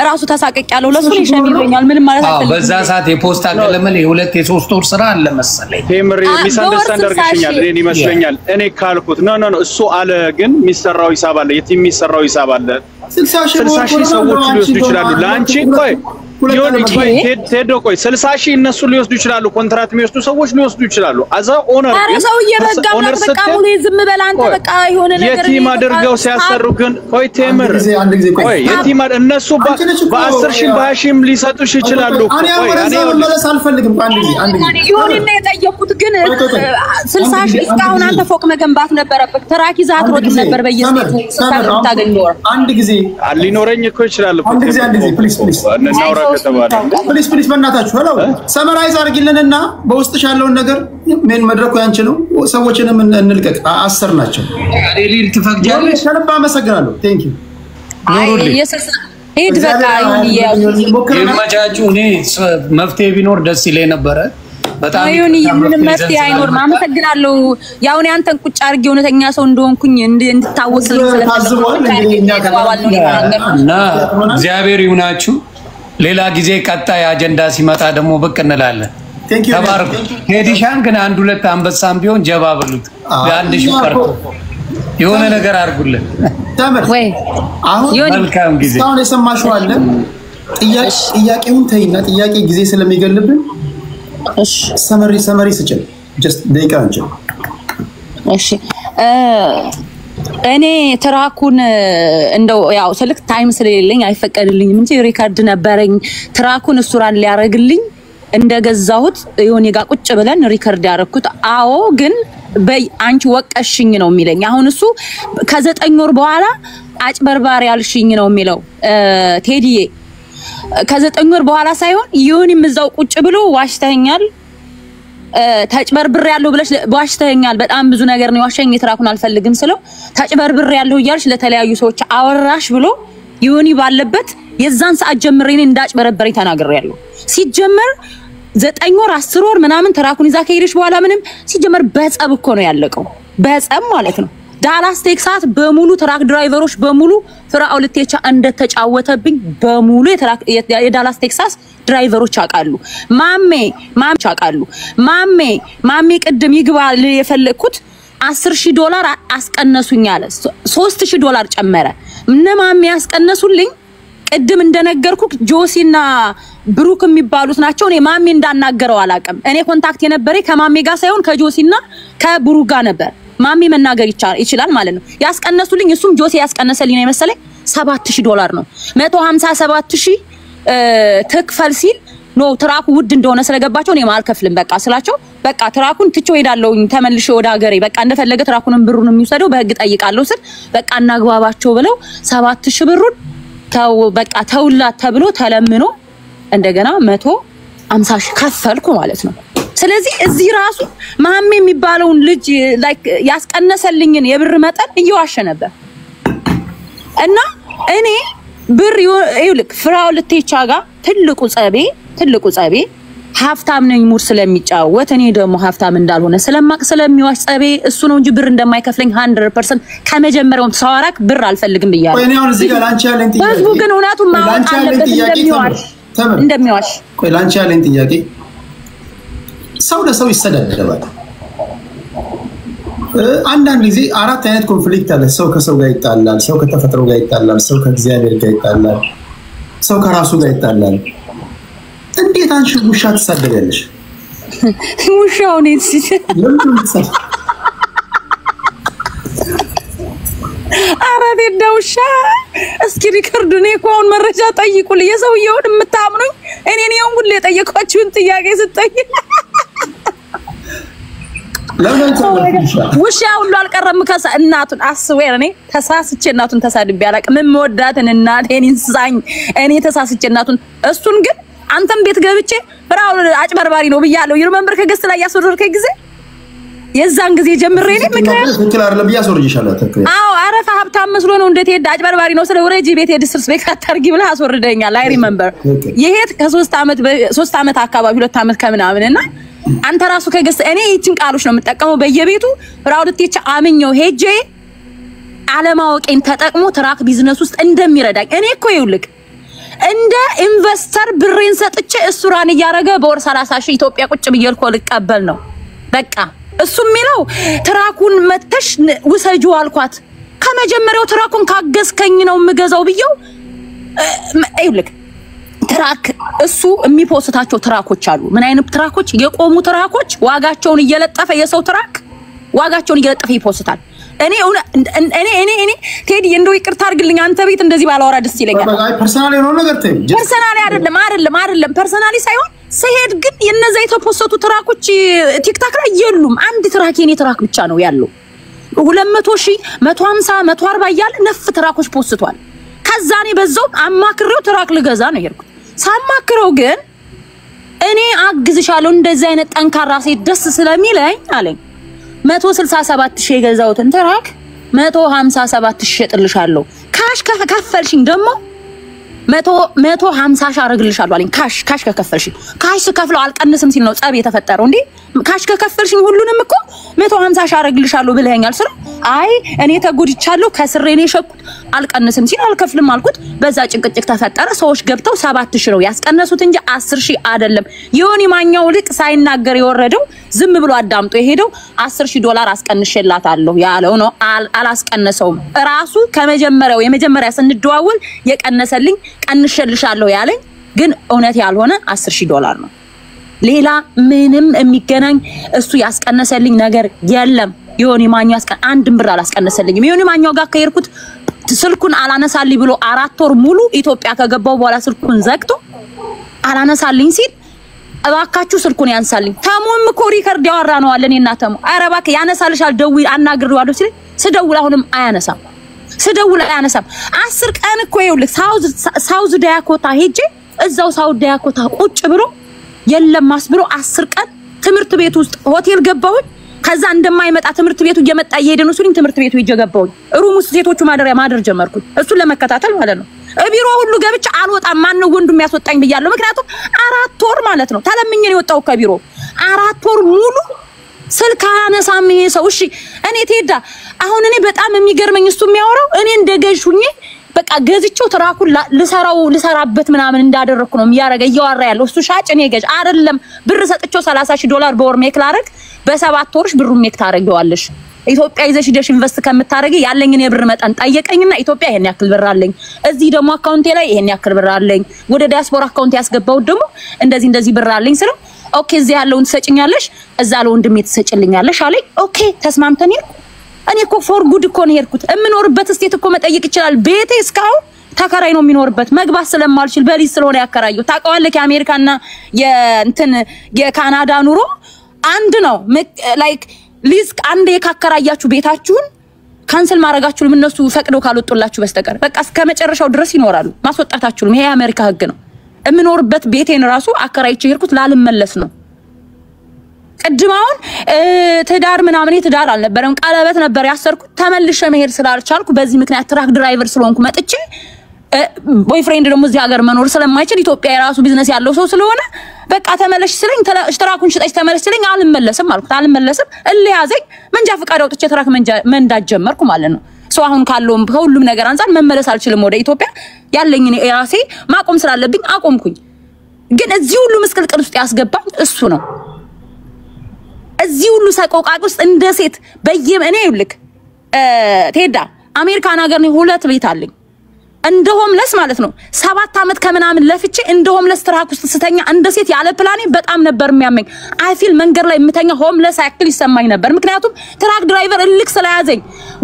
Speaker 6: ራሱ ተሳቀቅ ያለው ለሱ ይሸሚልኛል ምንም ማለት አይደለም
Speaker 7: በዛ ሰዓት የፖስታ ቀለመል የሁለት የሶስት ወር ስራ አለ መሰለኝ
Speaker 8: ቴምር ሚስአንደርስታንድ አድርገሽኛል እኔ ይመስለኛል እኔ ካልኩት ኖ እሱ አለ ግን የሚሰራው ሂሳብ አለ የቲም የሚሰራው ሂሳብ አለ 60,000 ሰዎች ሊወስዱ ይችላሉ ላንቺ ቆይ ዮኒ ቴዶ ቆይ 60,000 እነሱ ሊወስዱ ይችላሉ ኮንትራክት የሚወስዱ ሰዎች ሊወስዱ ይችላሉ አዛ ኦነር
Speaker 6: ግን ሰው እየበጋው ነው በቃ ሙሌ ዝም በል አንተ በቃ የሆነ ነገር
Speaker 8: የቲም አድርገው ሲያሰሩ ግን ቆይ ቴምር ቆይ የቲም እነሱ በ10,000 በ20,000 ሊሰጡሽ ይችላሉ ቆይ እኔ
Speaker 2: መለስ አልፈልግም አንድ ጊዜ
Speaker 6: ዮኒ ነው የጠየቁት ግን 60,000 እስካሁን አንተ ፎቅ መገንባት ነበረበት ተራኪ ዛት ሮጥ ነበር በየስቴቱ ታገኘው
Speaker 2: አንድ ጊዜ
Speaker 8: ሊኖረኝ እኮ ይችላል
Speaker 2: አንድ ጊዜ ፕሊዝ
Speaker 8: እናውራ
Speaker 2: ፕሊስ በእናታችሁ ሄሎ ሰመራይዝ አድርጊልንና በውስጥሽ ያለውን ነገር ምን መድረኩ ያንቺ ነው ሰዎችንም እንልቀቅ 10 ናቸው
Speaker 7: ሌሊል ትፈቅጃለሽ
Speaker 2: ከልብ አመሰግናለሁ ቴንክ ዩ
Speaker 6: ሄድ በቃ
Speaker 7: ይመቻቹ እኔ መፍትሄ ቢኖር ደስ ይለኝ ነበረ በጣም
Speaker 6: ዮኒ ምንም መፍትሄ አይኖርም አመሰግናለሁ ያው እኔ አንተን ቁጭ አድርጌ እውነተኛ ሰው እንደሆንኩኝ እንድታወቅልኝ ስለፈለኩኝ
Speaker 7: እና እግዚአብሔር ይሁናችሁ ሌላ ጊዜ ቀጣይ አጀንዳ ሲመጣ ደግሞ ብቅ እንላለን ተባረኩ ሄዲሻን ግን አንድ ሁለት አንበሳም ቢሆን ጀባ በሉት በአንድ ሽፈር የሆነ ነገር አድርጉልን
Speaker 6: ወይ
Speaker 2: አሁን
Speaker 7: መልካም ጊዜ
Speaker 2: ታውን የሰማሽው አለ ጥያቄውን ተይና ጥያቄ ጊዜ ስለሚገልብን
Speaker 6: እሺ
Speaker 2: ሰመሪ ስጭን just ደቂቃ እንጂ
Speaker 6: እሺ እኔ ትራኩን እንደው ያው ስልክ ታይም ስለሌለኝ አይፈቀድልኝም እንጂ ሪካርድ ነበረኝ ትራኩን እሱራን ሊያረግልኝ እንደገዛሁት ዮኒ ጋር ቁጭ ብለን ሪካርድ ያረኩት አዎ ግን አንቺ ወቀሽኝ ነው የሚለኝ አሁን እሱ ከ9 ወር በኋላ አጭበርባሪ ያልሽኝ ነው የሚለው ቴዲዬ ከ9 ወር በኋላ ሳይሆን ዮኒም እዛው ቁጭ ብሎ ዋሽተኛል ታጭበርብር ያለው ብለሽ ዋሽተኛል በጣም ብዙ ነገር ነው ዋሽኝ ትራኩን አልፈልግም ስለው ታጭበርብር ያለው ይያልሽ ለተለያዩ ሰዎች አወራሽ ብሎ ዮኒ ባለበት የዛን ሰዓት ጀምሬ እንዳጭበረበረኝ ተናግሬያለሁ ሲጀመር 9 ወር 10 ወር ምናምን ትራኩን ይዛ ከሄደሽ በኋላ ምንም ሲጀመር በጸብ እኮ ነው ያለቀው በጸብ ማለት ነው ዳላስ ቴክሳስ በሙሉ ትራክ ድራይቨሮች በሙሉ ፍራኦል ቴቻ እንደተጫወተብኝ በሙሉ የዳላስ ቴክሳስ ድራይቨሮች አቃሉ ማሜ አቃሉ ማሜ ቅድም ይግባል የፈለኩት $10,000 አስቀነሱኝ አለ $3,000 ጨመረ እነ ማሜ ያስቀነሱልኝ ቅድም እንደነገርኩ ጆሲና ብሩክ የሚባሉት ናቸው እኔ ማሜ እንዳናገረው አላቀም እኔ ኮንታክት የነበረኝ ከማሜ ጋር ሳይሆን ከጆሲና ከብሩክ ጋር ነበር ማሜ መናገር ይችላል ማለት ነው ያስቀነሱልኝ እሱም ጆሲ ያስቀነሰልኝ ነው መሰለኝ $7,000 ነው 157,000 ትክፈል ሲል ኖ ትራኩ ውድ እንደሆነ ስለገባቸው እኔ ማልከፍልም በቃ ስላቸው በቃ ትራኩን ትቼው ሄዳለሁኝ ተመልሼ ወደ ሀገሬ በቃ እንደፈለገ ትራኩንም ብሩንም የሚወስደው በህግ ጠይቃለሁ ስል በቃ እናግባባቸው ብለው 7,000 ብሩን ተው በቃ ተውላት ተብሎ ተለምኖ እንደገና 150,000 ከፈልኩ ማለት ነው ስለዚህ እዚህ ራሱ ማሜ የሚባለውን ልጅ ላይክ ያስቀነሰልኝን የብር መጠን እየዋሸ ነበር እና እኔ ብር ይልክ ፍራኦል ቴቻ ጋር ትልቁ ጸቤ ሀፍታም ነኝ ሙር ስለሚጫወት እኔ ደግሞ ሀፍታም እንዳልሆነ ስለማቅ ስለሚዋሽ ጸቤ እሱ ነው እንጂ ብር እንደማይከፍለኝ 100% ከመጀመሪያውም ሰዋራክ ብር አልፈልግም ብያለሁ
Speaker 2: ቆይ ነው እዚህ ጋር ላንቺ ያለኝ ጥያቄ
Speaker 6: ህዝቡ ግን እውነቱን ማወቅ አለበት እንደሚዋሽ
Speaker 2: ቆይ ላንቺ ያለኝ ጥያቄ ሰው ለሰው ይሰዳደባል አንዳንድ ጊዜ አራት አይነት ኮንፍሊክት አለ ሰው ከሰው ጋር ይጣላል ሰው ከተፈጥሮ ጋር ይጣላል ሰው ከእግዚአብሔር ጋር ይጣላል ሰው ከራሱ ጋር ይጣላል እንዴት አንቺ ውሻ ትሳደቢያለሽ
Speaker 6: ውሻው ነው እዚህ አራዴ ደውሻ እስኪ ሪከርድ ነው እኮን መረጃ ጠይቁልኝ የሰውየውን የምታምኑኝ እኔ ነው ሁሉ የጠየቃችሁን ጥያቄ ስጠይቅ ውሻ ሁሉ አልቀረም ከሳ እናቱን አስዌር እኔ ተሳስቼ እናቱን ተሳድቤ አላቅም ምወዳትን እናቴን እንሳኝ እኔ ተሳስቼ እናቱን እሱን ግን አንተም ቤት ገብቼ ፍራኦል አጭበርባሪ ነው ብያለሁ ይርመምበር ከገስት ላይ ያስወረርከኝ ጊዜ የዛን ጊዜ ጀምሬ ነው ምክንያት
Speaker 2: ትክክል አይደለም ቢያስወርጅሻለሁ ተከለ
Speaker 6: አዎ አረፋ ሀብታም መስሎ ነው እንዴት ሄድ አጭበርባሪ ነው ስለ ወሬጂ ቤት ዲስሪስፔክት አታርጊ ብለህ አስወርደኛል አይ ሪሜምበር ይሄት ከ3 አመት አካባቢ 2 አመት ከምናምንና አንተ ራሱ ከገስ እኔ ይችን ቃሎች ነው የምጠቀመው በየቤቱ ራውድቴቻ አምኘው ሄጄ አለማወቄን ተጠቅሞ ትራክ ቢዝነስ ውስጥ እንደሚረዳኝ እኔ እኮ ይውልክ እንደ ኢንቨስተር ብሬን ሰጥቼ እሱ ራን ያያረገ በወር 30 ሺህ ኢትዮጵያ ቁጭ ብየልኮ ልቀበል ነው በቃ እሱ የሚለው ትራኩን መተሽ ውሰጂው አልኳት ከመጀመሪያው ትራኩን ካገዝከኝ ነው ምገዛው ብየው ይልክ ትራክ እሱ የሚፖስታቸው ትራኮች አሉ ምን አይነት ትራኮች የቆሙ ትራኮች ዋጋቸውን እየለጠፈ የሰው ትራክ ዋጋቸውን እየለጠፈ ይፖስታል እኔ ቴዲ እንደው ይቅርታ አድርግልኝ አንተ ቤት እንደዚህ ባላወራ ደስ ይለኛል
Speaker 2: ፐርሰናሊ ነው ነገር ታይ
Speaker 6: ፐርሰናሊ አይደለም ፐርሰናሊ ሳይሆን ሰሄድ ግን የነዛ የተፖሰቱ ትራኮች ቲክታክ ላይ የሉም አንድ ትራክ የኔ ትራክ ብቻ ነው ያለው 200,000 150 140 ያለ ነፍ ትራኮች ፖስቷል ከዛኔ በዛው አማክሬው ትራክ ልገዛ ነው ይርኩ ሳማክረው ግን እኔ አግዝሻለሁ እንደዚህ አይነት ጠንካራ ሴት ደስ ስለሚለኝ አለኝ 167,000 የገዛውትን ትራክ 157,000 ሸጥልሻለሁ ካሽ ከከፈልሽኝ ደግሞ 150,000 አረግልሻለሁ አለኝ ካሽ ከከፈልሽኝ ካሽ ከከፍለው አልቀንስም ሲል ነው ጸብ የተፈጠረው እንዴ ካሽ ከከፈልሽኝ ሁሉንም እኮ 150,000 አረግልሻለሁ ብለኸኛል ስለ አይ እኔ ተጎድቻለሁ ከስሬ ነው የሸኩት አልቀንስም ሲል አልከፍልም አልኩት በዛ ጭቅጭቅ ተፈጠረ ሰዎች ገብተው 7,000 ነው ያስቀነሱት እንጂ 10,000 አይደለም የሆነ ማኛው ልቅ ሳይናገር የወረደው ዝም ብሎ አዳምጦ የሄደው $10,000 አስቀንሽላታለሁ ያለው ነው አላስቀነሰውም ራሱ ከመጀመሪያው የመጀመሪያ ስንደዋወል የቀነሰልኝ ቀንሽልሻለሁ ያለኝ ግን እውነት ያልሆነ $10,000 ነው ሌላ ምንም የሚገናኝ እሱ ያስቀነሰልኝ ነገር የለም የሆነ ማኛው አንድም ብር አላስቀነሰልኝም የሆነ ማኛው ጋር ከሄድኩት ስልኩን አላነሳልኝ ብሎ 4 ወር ሙሉ ኢትዮጵያ ከገባው በኋላ ስልኩን ዘግቶ አላነሳልኝ ሲል እባካችሁ ስልኩን ያንሳልኝ ታሞም እኮ ሪከርድ ያወራ ነው አለ እኔና ታሞ ኧረ እባክህ ያነሳልሻል ደውይ አናግሬዋለሁ ሲል ስደውል አሁንም አያነሳም 10 ቀን እኮ ይውልክ ሳውዝ ዳያኮታ ሄጄ እዛው ሳውዝ ዳያኮታ ቁጭ ብሎ የለም ማስብሎ 10 ቀን ትምርት ቤት ውስጥ ሆቴል ገባሁኝ ከዛ እንደማይመጣ ትምርት ቤቱ እየመጣ እየሄደ ነው ሲልኝ ትምርት ቤቱ ይጀገባሁኝ ሩም ውስጥ ሴቶቹ ማደር ጀመርኩኝ እሱን ለመከታተል ማለት ነው ቢሮ ሁሉ ገብቻ አልወጣም ማን ነው ወንዱ የሚያስወጣኝ ብያለሁ ምክንያቱም 4 ወር ማለት ነው ተለምኜ ነው የወጣው ከቢሮ 4 ወር ሙሉ ስልክ አነሳም ይሄ ሰው እሺ እኔ ትሄዳ አሁን እኔ በጣም የሚገርመኝ እሱ የሚያወራው እኔ እንደገዥሁኝ በቃ ገዝቼው ትራኩን ልሰራበት ምናምን እንዳደረኩ ነው የሚያረጋ እያወራ ያለው እሱ ሻጭ እኔ ገዥ አይደለም ብር ሰጥቼው $30,000 በወር ሜክ ላረግ በ7 ወርሽ ብሩን ሜክ ታረጋዋለሽ ኢትዮጵያ ይዘሽ ሄደሽ ኢንቨስት ከምታረጊ ያለኝን የብር መጠን ጠየቀኝና ኢትዮጵያ ይሄን ያክል ብር አለኝ እዚህ ደግሞ አካውንቴ ላይ ይሄን ያክል ብር አለኝ ወደ ዲያስፖራ አካውንት ያስገባው ደግሞ እንደዚህ ብር አለኝ ስለው ኦኬ እዚህ ያለውን ትሰጭኛለሽ እዛ ለወንድሜ ትሰጭልኛለሽ አለኝ ኦኬ ተስማምተን ይርኩ እኔ እኮ ፎር ጉድ እኮ ነው ሄድኩት እምኖርበት ስቴት እኮ መጠየቅ ይችላል ቤቴ እስካው ተከራይ ነው የሚኖርበት መግባት ስለማልችል በሊዝ ስለሆነ ያከራየው ታውቀዋለህ የአሜሪካና የካናዳ ኑሮ አንድ ነው ላይክ ሊዝ አንድ የካከራያችሁ ቤታችሁን ካንሰል ማድረጋችሁም እነሱ ፈቅደው ካልወጡላችሁ በስተቀር በቃ እስከ መጨረሻው ድረስ ይኖራሉ ማስወጣታችሁም ይሄ የአሜሪካ ህግ ነው እምኖርበት ቤቴን ራሱ አከራይቼ ሄድኩት ላልመለስ ነው ቅድማውን ትዳር ምናምን ትዳር አልነበረም ቀለበት ነበር ያሰርኩት ተመልሼ መሄድ ስላልቻልኩ በዚህ ምክንያት ትራክ ድራይቨር ስለሆንኩ መጥቼ ቦይፍሬንድ ደግሞ እዚህ ሀገር መኖር ስለማይችል ኢትዮጵያ የራሱ ቢዝነስ ያለው ሰው ስለሆነ በቃ ተመለሽ ስለኝ ትራኩን ሽጠሽ ተመለሽ ስለኝ አልመለስም አልኩት እልህ ያዘኝ መንጃ ፈቃድ አውጥቼ ትራክ መንዳት ጀመርኩ ማለት ነው ሰው አሁን ካለውም ከሁሉም ነገር አንፃር መመለስ አልችልም ወደ ኢትዮጵያ ያለኝን የራሴ ማቆም ስላለብኝ አቆምኩኝ ግን እዚህ ሁሉ መስቀልቅል ውስጥ ያስገባኝ እሱ ነው እዚህ ሁሉ ሰቆቃቅ ውስጥ እንደ ሴት በየእኔ ይልክ ቴዳ አሜሪካን ሀገር ነው 2 ቤት አለኝ እንደ ሆምለስ ማለት ነው 7 አመት ከምናምን ለፍቼ እንደ ሆምለስ ትራክ ውስጥ ስተኛ እንደ ሴት ያለ ፕላኔ በጣም ነበር የሚያመኝ አይ ፊል መንገር ላይ የምተኛ ሆምለስ ያክል ይሰማኝ ነበር ምክንያቱም ትራክ ድራይቨር እልክ ስለያዘኝ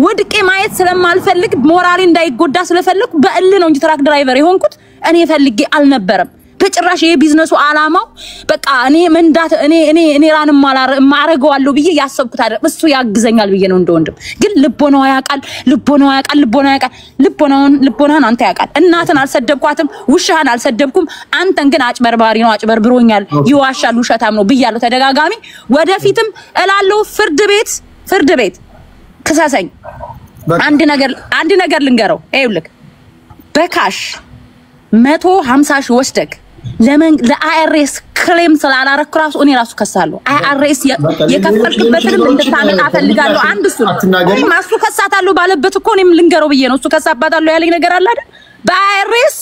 Speaker 6: ወድቄ ማየት ስለማልፈልግ ሞራሌ እንዳይጎዳ ስለፈልኩ በእል ነው እንጂ ትራክ ድራይቨር የሆንኩት እኔ ፈልጌ አልነበረም በጭራሽ የቢዝነሱ አላማው በቃ እኔ መንዳት እኔ ራን ማረጋዋለሁ ብዬ ያሰብኩት አይደል እሱ ያግዘኛል ብዬ ነው እንደወንድም ግን ልቦናው ያቃል ልቦናን አንተ ያቃል እናትን አልሰደብኳትም ውሻህን አልሰደብኩም አንተን ግን አጭበርባሪ ነው አጭበርብሮኛል ይዋሻል ውሸታም ነው ብያለሁ ተደጋጋሚ ወደፊትም እላለሁ ፍርድ ቤት ክሰሰኝ አንድ ነገር ልንገረው ይኸውልህ በካሽ 150 ሺህ ወስደክ ለአይአርኤስ ክሌም ስላላረክ ራሱ እኔ ራሱ ከሳለሁ አይአርኤስ የከፈልክበትን እንድታመጣ ፈልጋለሁ አንድ እሱ ነው ማሱ ከሳታለሁ ባለበት እኮ እኔም ልንገረው ብዬ ነው እሱ ከሳባታለሁ ያለኝ ነገር አለ አይደል በአይአርኤስ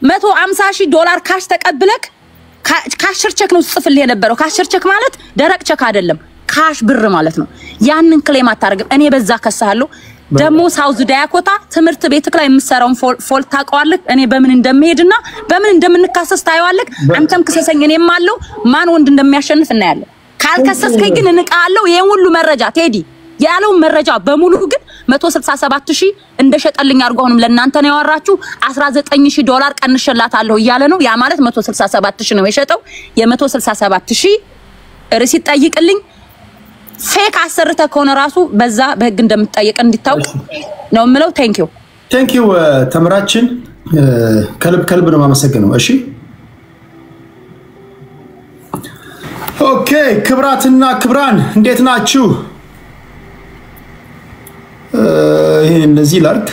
Speaker 6: $150,000 ካሽ ተቀብለክ ካሽር ቼክ ነው ጽፍልህ የነበረው ካሽር ቼክ ማለት ደረቅ ቼክ አይደለም ካሽ ብር ማለት ነው ያንን ክሌም አታርግም እኔ በዛ ከሳለሁ ደሞ ሳውዝ ዳያኮታ ትምርት ቤትክ ላይ የምሰራውን ፎልት ታቀዋለክ እኔ በምን እንደምሄድና በምን እንደምንካሰስ ታየዋለክ አንተም ክሰሰኝ እኔም አለው ማን ወንድ እንደሚያሸንፍ እናያለን ካልከሰስከኝ ግን እንቃለው ይሄን ሁሉ መረጃ ቴዲ ያለው መረጃ በሙሉ ግን 167,000 እንደሸጠልኝ አርጓውንም ለእናንተ ነው ያወራችሁ $19,000 ቀንሸላታለሁ ይያለ ነው ያ ማለት 167,000 ነው የሸጠው የ167,000 ሪሲት ጠይቅልኝ ፌክ አሰርተ ከሆነ ራሱ በዛ በህግ እንደምትጠየቅ እንድታውቅ ነው ምለው ቴንክ ዩ
Speaker 2: ተምራችን ከልብ ነው ማመሰግነው እሺ ኦኬ ክብራትና ክብራን እንዴት ናችሁ ይሄ እንደዚህ ላርክ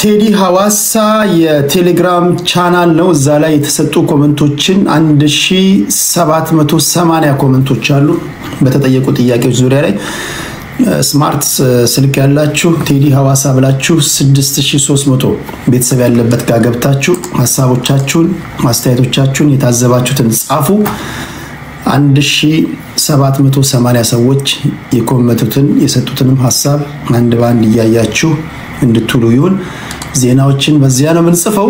Speaker 2: ቴዲ ሐዋሳ የቴሌግራም ቻናል ነው እዛ ላይ የተሰጡ ኮሜንቶችን 1780 ኮሜንቶች አሉ በተጠየቁ ጥያቄዎች ዙሪያ ላይ ስማርት ስልክ ያላችሁ ቴዲ ሐዋሳ ብላችሁ 6300 ቤተሰብ ያለበት ጋር ገብታችሁ ሐሳቦቻችሁን ማስተያየቶቻችሁን የታዘባችሁትን ጻፉ 1780 ሰዎች የኮሜንቱትን የሰጡትንም ሐሳብ አንድ ባንድ ያያችሁ እንድትሉ ይሁን ዜናዎችን በዚያ ነው ምንጽፈው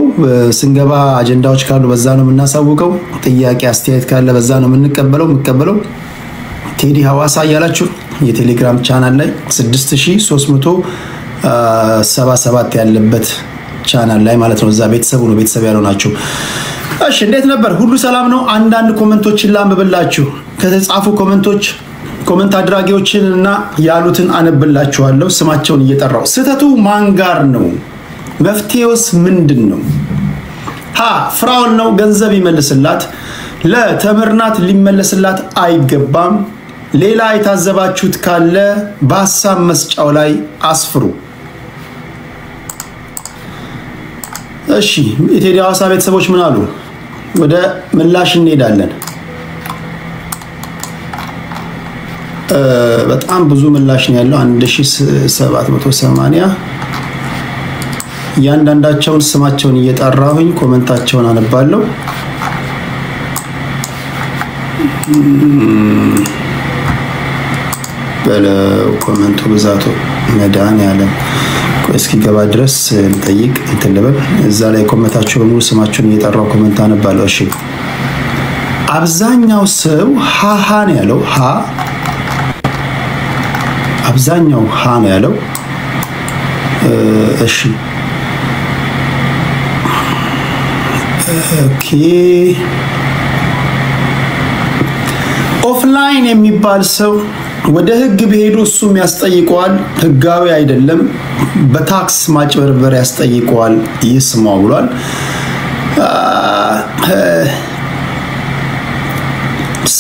Speaker 2: ስንገባ አጀንዳዎች ካሉ በዛ ነው ምናሳውቀው ጥያቄ አስተያየት ካለ በዛ ነው ምንቀበለው ቴዲ ሐዋሳ ያላችሁ የቴሌግራም ቻናል ላይ 6377 ያለበት ቻናል ላይ ማለት ነው እዛ ቤተሰቡ ነው ቤተሰብ ያለው ናችሁ እሺ እንዴት ነበር ሁሉ ሰላም ነው አንዳንድ ኮሜንቶችን ላምብላችሁ ከተጻፉ ኮሜንት አድራጊዎችንና ያሉትን አነብላችኋለሁ ስማቸውን እየጠራው ስተቱ ማን ጋር ነው መፍትሄውስ ምንድነው ሀ ፍራውን ነው ገንዘብ ይመልስላት ለተምርናት ሊመለስላት አይገባም ሌላ የታዘባችሁት ካለ በሐሳብ መስጫው ላይ አስፍሩ እሺ የቴዲ ሐዋሳ ቤተሰቦች ምን አሉ ወደ ምላሽ እንሄዳለን በጣም ብዙ ምላሽ ነው ያለው 1780 ያንዳንዳቸውን ስማቸውን እየጠራሁኝ ኮሜንታቸውን አነባለሁ ኮሜንቱ ብዛቱ መዳን ያለ እስኪ ገባ ድረስ እንጠይቅ እንትልበል እዛ ላይ ኮሜንታቸው በሙሉ ስማቸውን እየጠራው ኮሜንት አነባለሁ እሺ አብዛኛው ሰው ሃሃ ነው ያለው አብዛኛው ሃ ነው ያለው እሺ ኦኬ ኦፍላይን የሚባል ሰው ወደ ህግ ቢሄዱ እሱም ያስጠይቀዋል ህጋዊ አይደለም በታክስ ማጭበርበር ያስጠይቀዋል ይስማው ብሏል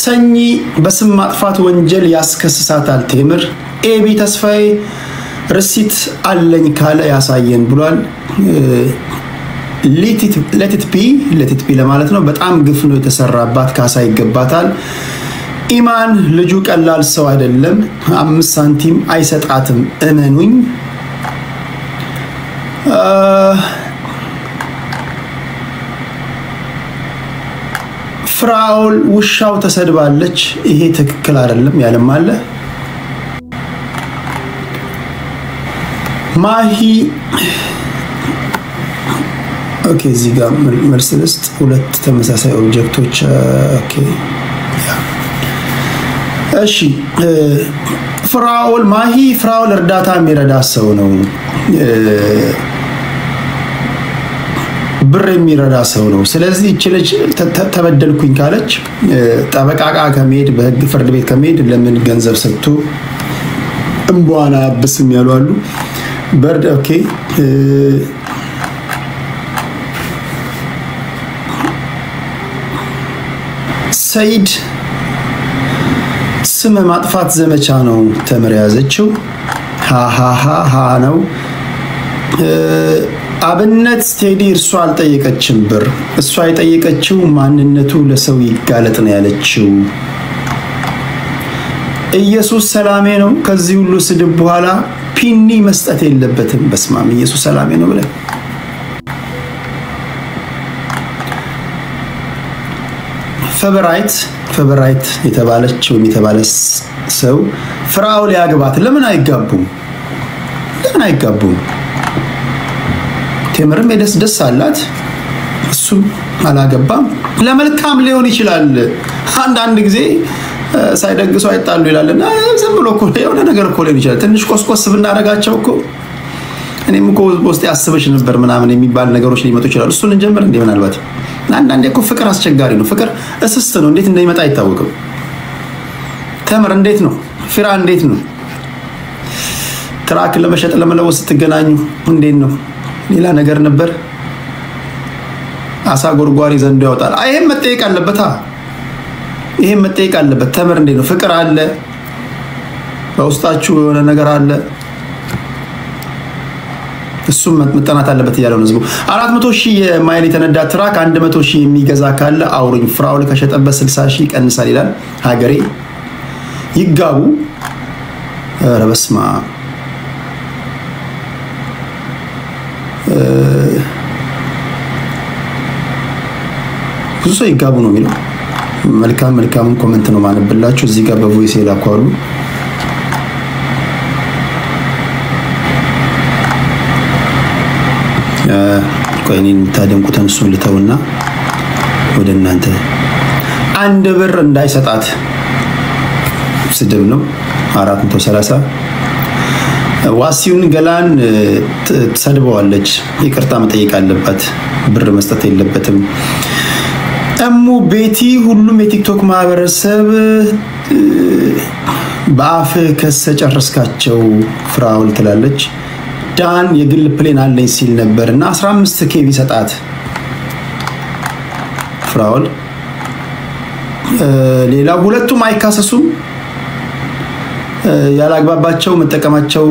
Speaker 2: ሰኚ በስም ማጥፋት ወንጀል ያስከስሳታል ቴምር ኤቢ ተስፋዬ ሪሲት አለኝ ካለ ያሳየን ብሏል let it be ለማለት ነው በጣም ግፍ ነው የተሰራባት ካሳ ይገባታል ኢማን ልጁ ቀላል ሰው አይደለም 5 ሳንቲም አይሰጣትም እመኑኝ ፍራውል ውሻው ተሰድባለች ይሄ ትክክል አይደለም ያለም አለ ማሂ ኦኬ እዚህ ጋር መርሰልስት ሁለት ተመሳሳይ ኦብጀክቶች ኦኬ እሺ ፍራኦል እርዳታ የሚረዳ ሰው ነው ብር የሚረዳ ሰው ነው ስለዚህ እቺ ልጅ ተበደልኩኝ ካለች ጠበቃቃ ከመሄድ በህግ ፍርድ ቤት ከመሄድ ለምን ገንዘብ ሰጥቶ እንቧና አብስም ያሉ አሉ በርድ ኦኬ ሰይድ ስም ማጥፋት ዘመቻ ነው ተመር ያዘችው ሃሃሃ ነው አብነት ቴዲ እርሷ አልጠየቀችም ብር እሷ የጠየቀችው ማንነቱ ለሰው ይጋለጥ ነው ያለችው ኢየሱስ ሰላሜ ነው ከዚህ ሁሉ ስድብ በኋላ ፒኒ መስጠት የለበትም በስማም ኢየሱስ ሰላሜ ነው ብለ ፈቨራይት የተባለችው ሰው ፍራኦል ያግባት ለምን አይጋቡም ቴምርም ደስ አላት እሱ አላገባም ለመልካም ሊሆን ይችላል አንድ ጊዜ ሳይደግሱ አይጣሉ ይላልና ዝም ብሎ እኮ የሆነ ነገር እኮ ሊሆን ይችላል ትንሽ ቆስቆስ ብናረጋቸው እኮ እኔም እኮ ውስጥ ያስበሽ ነበር ምናምን የሚባል ነገሮች ሊመጡ ይችላል እሱን እንጀምር እንዴ ምናልባት አንዳንዴ እኮ ፍቅር አስቸጋሪ ነው ፍቅር እስስት ነው እንዴት እንደሚመጣ አይታወቅም ተምር እንዴት ነው ፍራ እንዴት ነው ትራክ ለመሸጥ ለመለወስ ትገናኙ እንዴት ነው ሌላ ነገር ነበር አሳ ጎርጓሪ ዘንዶ ያወጣል አይሄም መጠየቅ አለበት ተምር እንዴት ነው ፍቅር አለ በውስጣችሁ የሆነ ነገር አለ እሱም መጠናት አለበት ይያለው ነው 400,000 የማይል የተነዳ ትራክ 100,000 የሚገዛ ካለ አውሩኝ ፍራኦል ከሸጠበት 60,000 ይቀንሳል ይላል ሀገሬ ይጋቡ ረበስማ ብዙ ሰው ይጋቡ ነው የሚለው መልካም ኮሜንት ነው ማነብላችሁ እዚህ ጋር በቮይስ ይላኳሉ ቆይኔን ታደምቁተን እሱን ልተውና ወደ እናንተ አንድ ብር እንዳይሰጣት ስድብ ነው 430 ዋሲውን ገላን ተሰድበዋለች ይቅርታ መጠየቅ አለባት ብር መስጠት የለበትም እሙ ቤቲ ሁሉም የቲክቶክ ማህበረሰብ በአፍ ከሰጨረስካቸው ፍራኦል ትላለች ዳን የግል ፕሌን አለኝ ሲል ነበርና 15k ቢሰጣት ፍራኦል ሌላ ሁለቱም አይካሰሱም ያላግባባቸው መጠቀማቸው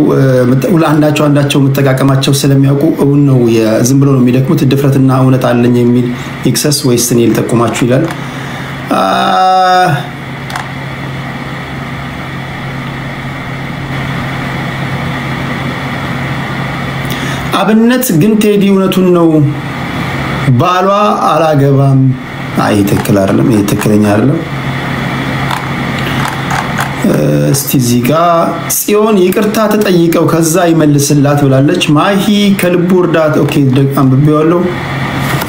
Speaker 2: አንዳቸው መጠቃቀማቸው ስለሚያውቁ እውን ነው ዝም ብሎ ነው የሚደክሙት ድፍረትና እውነት አለኝ የሚል ኤክሰስ ወይስ እኔ ልጠቁማችሁ ይላል አብነት ግን ቴዲ እውነቱን ነው ባሏ አላገባም አይ ትክክል አይደለም ይሄ ትክክለኛ አይደለም እስቲ ዚጋ ጽዮን ይቅርታ ተጠይቀው ከዛ ይመልስላት ብላለች ማሂ ከልቡ እርዳት ኦኬ አንብቤዋለሁ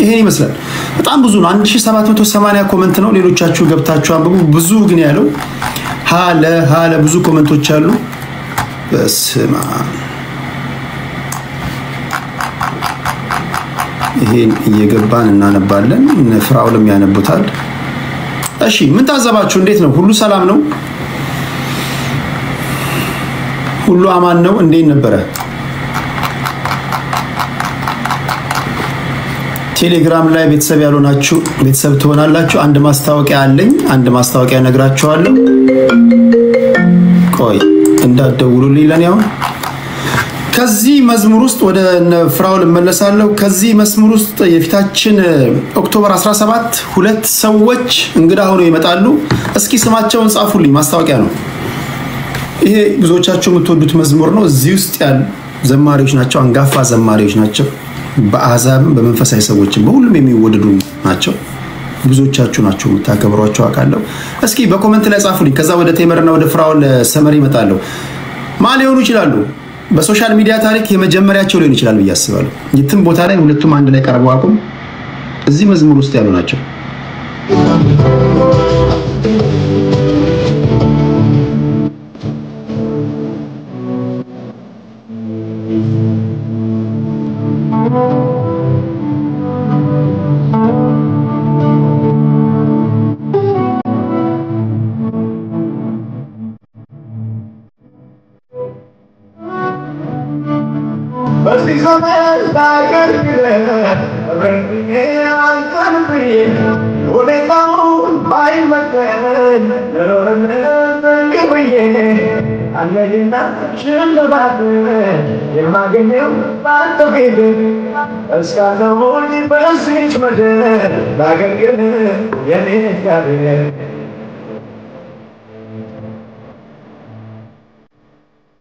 Speaker 2: ይሄን ይመስላል በጣም ብዙ ነው 1780 ኮሜንት ነው ሌሎቻችሁ ገብታችሁ አንብቡ ብዙ ግን ያለው ሃለ ብዙ ኮሜንቶች አሉ በስማ ይሄን እየገባን እናነባለን ፍራኦልም ያነቡታል እሺ ምን ታዘባችሁ እንዴት ነው ሁሉ ሰላም ነው ሁሉ አማን ነው እንዴት ነበር ቴሌግራም ላይ ቤተሰብ ያሉናችሁ ቤተሰብ ትሆናላችሁ አንድ ማስታወቂያ አለኝ አንድ ማስታወቂያ ነግራችኋለሁ ቆይ እንዳትደውሉልኝ ለኔ አሁን ከዚህ መዝሙር ውስጥ ወደ ፍራኦል መለሳለሁ ከዚህ መዝሙር ውስጥ የፊታችን ኦክቶበር 17 ሁለት ሰዎች እንግዳ ሆነው ይመጣሉ እስኪ ስማቸውን ጻፉልኝ ማስታወቂያ ነው ይሄ ብዙዎቻችሁ የምትወዱት መዝሙር ነው እዚህ ውስጥ ያሉ ዘማሪዎች ናቸው አንጋፋ ዘማሪዎች ናቸው በአዛብ በመንፈሳዊ ሰዎች በሁሉም የሚወደዱ ናቸው ብዙዎቻችሁ ናችሁ የምታከብሯቸው አካለው እስኪ በኮሜንት ላይ ጻፉልኝ ከዛ ወደ ቴምርና ወደ ፍራኦል ሰመሪ ይመጣሉ ማን ሊሆኑ ይችላሉ በሶሻል ሚዲያ ታሪክ የመጀመሪያቸው ሊሆን ይችላል ብዬ አስባለሁ የትም ቦታ ላይ ሁለቱም አንድ ላይ ቀርበው አቁም እዚህ መዝሙር ውስጥ ያሉ ናቸው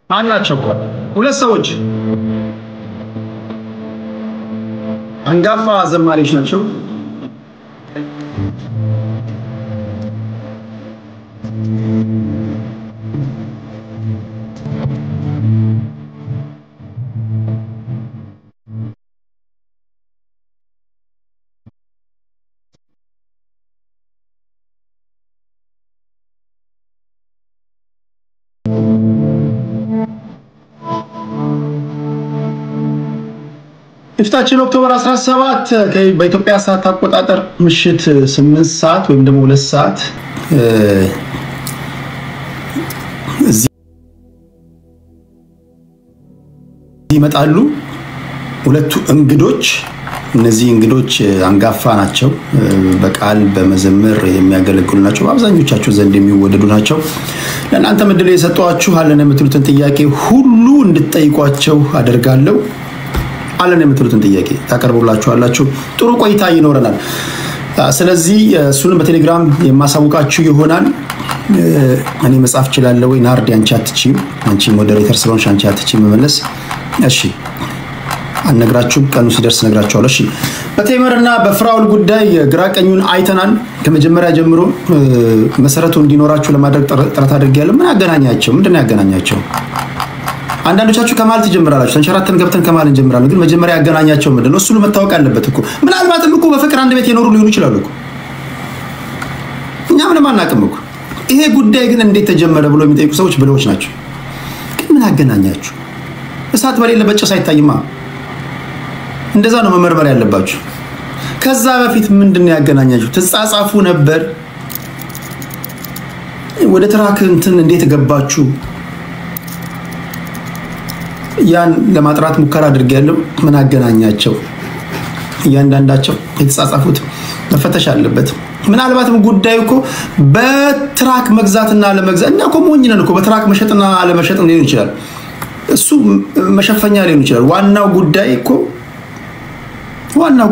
Speaker 2: አናቸው ሁለት ሰዎች አንጋፋ ዘማሪዎች ናቸው። የፊታችን ኦክቶበር 17 በኢትዮጵያ ሰዓት አቆጣጠር ምሽት 8 ሰዓት ወይም ደግሞ 2 ሰዓት ይመጣሉ ሁለቱ እንግዶች። እነዚህ እንግዶች አንጋፋ ናቸው፣ በቃል በመዘመር የሚያገለግሉ ናቸው፣ አብዛኞቻቸው ዘንድ የሚወደዱ ናቸው። ለእናንተ ምድል የሰጧችሁ አለን የምትሉትን ጥያቄ ሁሉ እንድትጠይቋቸው አደርጋለሁ። አለን የምትሉትን ጥያቄ ታቀርቡላችኋላችሁ። ጥሩ ቆይታ ይኖረናል። ስለዚህ እሱንም በቴሌግራም የማሳውቃችሁ ይሆናል። እኔ መጻፍ እችላለሁ ወይ ናርዲ? አንቺ አትችይም፣ አንቺ ሞዴሬተር ስለሆንሽ አንቺ አትችይም መመለስ። እሺ አነግራችሁም ቀኑ ሲደርስ ነግራችኋለሁ። እሺ በቴምርና በፍራውል ጉዳይ ግራቀኙን አይተናል። ከመጀመሪያ ጀምሮ መሰረቱ እንዲኖራችሁ ለማድረግ ጥረት አድርጌያለሁ። ምን ያገናኛቸው? ምንድነው ያገናኛቸው? አንዳንዶቻችሁ ከማል ትጀምራላችሁ። ተንሸራተን ገብተን ከማል እንጀምራለን። ግን መጀመሪያ ያገናኛቸው ምንድነው? እሱ መታወቅ አለበት እኮ። ምናልባትም እኮ በፍቅር አንድ ቤት የኖሩ ሊሆኑ ይችላሉ እኮ። እኛ ምንም አናውቅም እኮ። ይሄ ጉዳይ ግን እንዴት ተጀመረ ብሎ የሚጠይቁ ሰዎች ብለዎች ናቸው። ግን ምን ያገናኛችሁ? እሳት በሌለበት ጭስ አይታይማ። እንደዛ ነው መመርመር ያለባችሁ። ከዛ በፊት ምንድነው ያገናኛችሁ? ትጻጻፉ ነበር? ወደ ትራክ እንትን እንዴት ገባችሁ? ያን ለማጥራት ሙከራ አድርጌያለሁ። ምን አገናኛቸው? እያንዳንዳቸው የተጻጻፉት መፈተሽ አለበት። ምናልባትም ጉዳዩ እኮ በትራክ መግዛትና ለመግዛት እና እኮ ሞኝ ነን እኮ። በትራክ መሸጥና አለመሸጥ ሊሆን ይችላል። እሱ መሸፈኛ ሊሆን ይችላል። ዋናው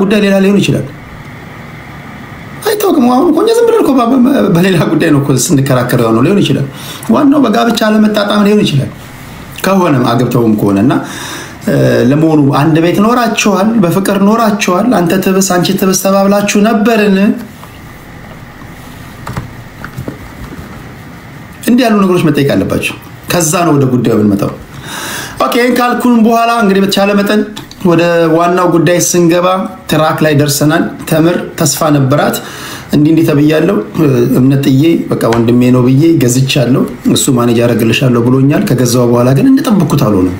Speaker 2: ጉዳይ ሌላ ሊሆን ይችላል። አይታወቅም። አሁን እኮ ዝም ብለን እኮ በሌላ ጉዳይ ነው እኮ ስንከራከር ነው ሊሆን ይችላል። ዋናው በጋብቻ አለመጣጣም ሊሆን ይችላል። ከሆነም አገብተውም ከሆነና ለመሆኑ አንድ ቤት ኖራችኋል? በፍቅር ኖራችኋል? አንተ ትብስ አንቺ ትብስ ተባብላችሁ ነበርን? እንዲህ ያሉ ነገሮች መጠየቅ አለባቸው። ከዛ ነው ወደ ጉዳዩ የምንመጣው። ኦኬ ካልኩን በኋላ እንግዲህ በተቻለ መጠን ወደ ዋናው ጉዳይ ስንገባ ትራክ ላይ ደርሰናል። ተምር ተስፋ ነበራት። እንዲህ ተብያለሁ። እምነትዬ በቃ ወንድሜ ነው ብዬ ገዝቻለሁ። እሱ ማኔጅ ያደርግልሻለሁ ብሎኛል። ከገዛው በኋላ ግን እንደጠበቅኩት አልሆነም።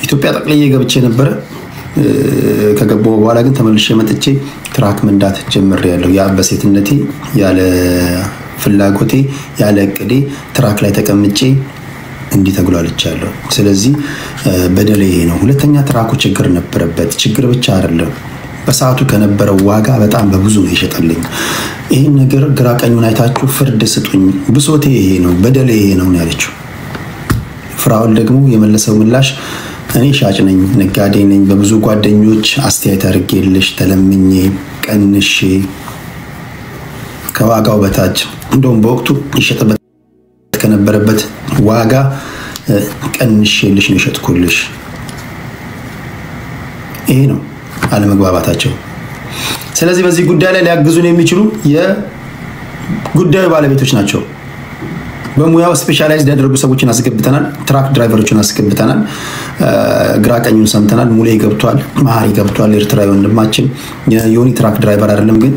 Speaker 2: ኢትዮጵያ ጠቅልዬ ገብቼ ነበር። ከገባው በኋላ ግን ተመልሼ መጥቼ ትራክ መንዳት ጀምሬያለሁ። ያ በሴትነቴ ያለ ፍላጎቴ ያለ እቅዴ ትራክ ላይ ተቀምጬ እንዲህ ተጉላልቻለሁ። ስለዚህ በደሌ ይሄ ነው። ሁለተኛ ትራኩ ችግር ነበረበት። ችግር ብቻ አይደለም፣ በሰዓቱ ከነበረው ዋጋ በጣም በብዙ ነው የሸጠልኝ። ይሄን ነገር ግራቀኙን አይታችሁ ፍርድ ስጡኝ። ብሶቴ ይሄ ነው፣ በደሌ ይሄ ነው ያለችው። ፍራውል ደግሞ የመለሰው ምላሽ እኔ ሻጭ ነኝ፣ ነጋዴ ነኝ። በብዙ ጓደኞች አስተያየት አድርጌልሽ ተለምኜ ቀንሼ ከዋጋው በታች እንደውም በወቅቱ ይሸጥበት ከነበረበት ዋጋ ቀንሼልሽ ነው የሸጥኩልሽ። ይሄ ነው አለመግባባታቸው። ስለዚህ በዚህ ጉዳይ ላይ ሊያግዙን የሚችሉ የጉዳዩ ባለቤቶች ናቸው። በሙያው ስፔሻላይዝድ ያደረጉ ሰዎችን አስገብተናል። ትራክ ድራይቨሮችን አስገብተናል። ግራቀኙን ሰምተናል። ሙሌ ገብቷል፣ መሀሪ ገብቷል። ኤርትራዊ ወንድማችን የዮኒ ትራክ ድራይቨር አይደለም ግን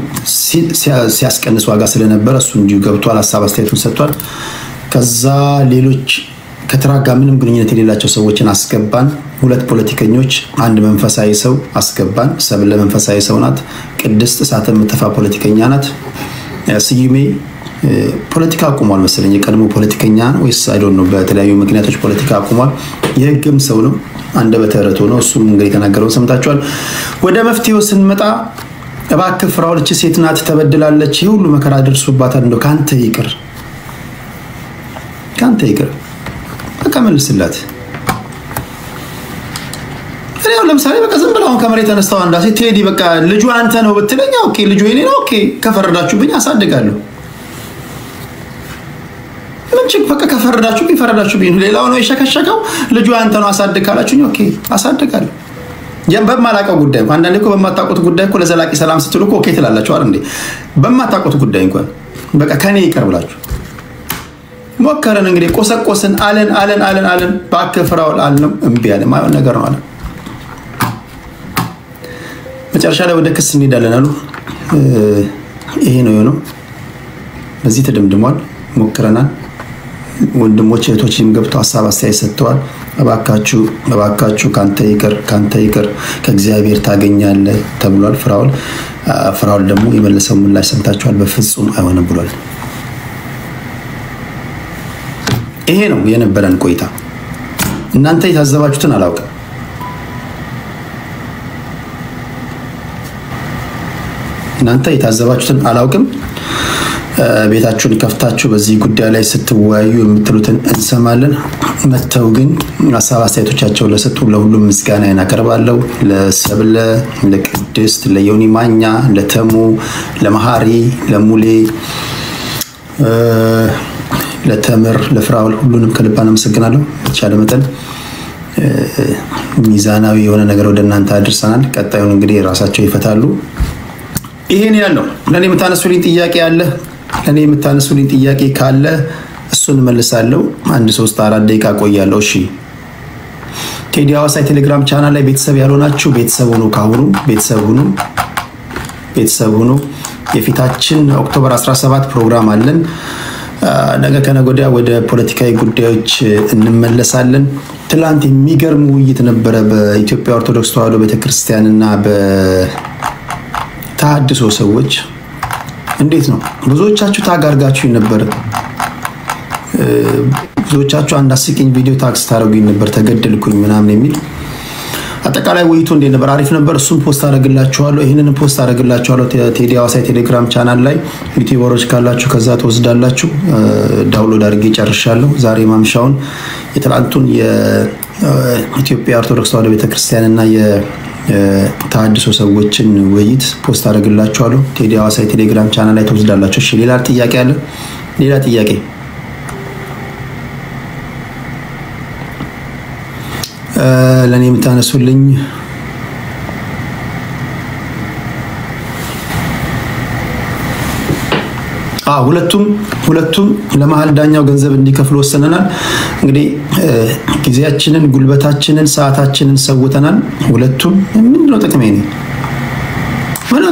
Speaker 2: ሲያስቀንስ ዋጋ ስለነበረ እሱ እንዲሁ ገብቷል፣ ሀሳብ አስተያየቱን ሰጥቷል። ከዛ ሌሎች ከትራክ ጋር ምንም ግንኙነት የሌላቸው ሰዎችን አስገባን። ሁለት ፖለቲከኞች፣ አንድ መንፈሳዊ ሰው አስገባን። ሰብለ መንፈሳዊ ሰው ናት። ቅድስት እሳተ የምትተፋ ፖለቲከኛ ናት። ስዩሜ ፖለቲካ አቁሟል መሰለኝ የቀድሞ ፖለቲከኛ ወይስ አይ ዶንት ኖ በተለያዩ ምክንያቶች ፖለቲካ አቁሟል የህግም ሰው ነው አንደበተ ርቱዕ ነው እሱም እንግዲህ ተናገረው ሰምታችኋል ወደ መፍትሄው ስንመጣ እባክህ ፍራኦል እቺ ሴት ናት ተበድላለች ሁሉ መከራ ደርሶባታል እንደው ካንተ ይቅር በቃ መልስላት እኔው ለምሳሌ በቃ ዝም ብለው ከመሬት ተነስተው አንዳሴ ቴዲ በቃ ልጁ አንተ ነው ብትለኝ ኦኬ ልጁ የኔ ነው ኦኬ ከፈረዳችሁብኝ አሳድጋለሁ ምንጭ በቃ ከፈረዳችሁብኝ ሌላው ነው የሸከሸከው ልጁ አንተ ነው አሳድጋላችሁኝ ኦኬ አሳድጋለሁ በማላቀው ጉዳይ አንዳንዴ እኮ በማታውቁት ጉዳይ እኮ ለዘላቂ ሰላም ስትሉ እኮ ኦኬ ትላላችሁ አይደል እንዴ በማታውቁት ጉዳይ እንኳን በቃ ከኔ ይቀርብላችሁ ሞከረን እንግዲህ ቆሰቆስን አለን ባክህ ፍራኦል አልነው እምቢ አለ ማለት ነገር ነው አለ መጨረሻ ላይ ወደ ክስ እንሄዳለን አሉ ይሄ ነው የሆነው በዚህ ተደምድሟል ሞክረናል ወንድሞች እህቶችም ገብተው ሐሳብ አስተያየት ሰጥተዋል እባካችሁ ካንተ ይቅር ከእግዚአብሔር ታገኛለህ ተብሏል ፍራኦል ደግሞ የመለሰው ምላሽ ሰምታችኋል በፍጹም አይሆንም ብሏል ይሄ ነው የነበረን ቆይታ እናንተ የታዘባችሁትን አላውቅም ቤታችሁን ከፍታችሁ በዚህ ጉዳይ ላይ ስትወያዩ የምትሉትን እንሰማለን መተው ግን ሐሳብ አስተያየቶቻቸውን ለሰጡ ለሁሉም ምስጋና ያቀርባለሁ ለሰብለ ለቅድስት ለዮኒ ማኛ ለተሙ ለመሃሪ ለሙሌ ለተምር ለፍራኦል ሁሉንም ከልብ አመሰግናለሁ በተቻለ መጠን ሚዛናዊ የሆነ ነገር ወደ እናንተ አድርሰናል ቀጣዩን እንግዲህ ራሳቸው ይፈታሉ ይሄን ያለው ለኔ የምታነሱልኝ ጥያቄ ካለ እሱን መልሳለሁ 1-3-4 ደቂቃ ቆያለሁ እሺ ቴዲ ሐዋሳ ቴሌግራም ቻናል ላይ ቤተሰብ ያልሆናችሁ ቤተሰብ ሆኖ ካሁኑ ቤተሰብ ሆኖ የፊታችን ኦክቶበር 17 ፕሮግራም አለን ነገ ከነገ ወደ ፖለቲካዊ ጉዳዮች እንመለሳለን ትላንት የሚገርም ውይይት ነበረ በኢትዮጵያ ኦርቶዶክስ ተዋሕዶ ቤተክርስቲያንና በተሐድሶ ሰዎች እንዴት ነው ብዙዎቻችሁ ታጋርጋችሁ ነበር ብዙዎቻችሁ አንድ አስቂኝ ቪዲዮ ታክስ ታረጉኝ ነበር ተገደልኩኝ ምናምን የሚል አጠቃላይ ውይይቱ እንዴት ነበር አሪፍ ነበር እሱን ፖስት አደረግላችኋለሁ ይሄንን ፖስት አደረግላችኋለሁ ቴዲ ሐዋሳ ቴሌግራም ቻናል ላይ ዩቲዩበሮች ካላችሁ ከዛ ተወስዳላችሁ ዳውንሎድ አድርጌ ጨርሻለሁ ዛሬ ማምሻውን የትላንቱን የኢትዮጵያ ኦርቶዶክስ ተዋሕዶ ቤተክርስቲያንና የተሐድሶ ሰዎችን ውይይት ፖስት አደረግላችኋለሁ ቴዲ ሐዋሳ ቴሌግራም ቻናል ላይ ተወስዳላችሁ እሺ ሌላ ጥያቄ አለ ሌላ ጥያቄ ለኔ የምታነሱልኝ ሁለቱም ለመሃል ዳኛው ገንዘብ እንዲከፍሉ ወሰነናል እንግዲህ ጊዜያችንን ጉልበታችንን ሰዓታችንን ሰውተናል ሁለቱም ምንድነው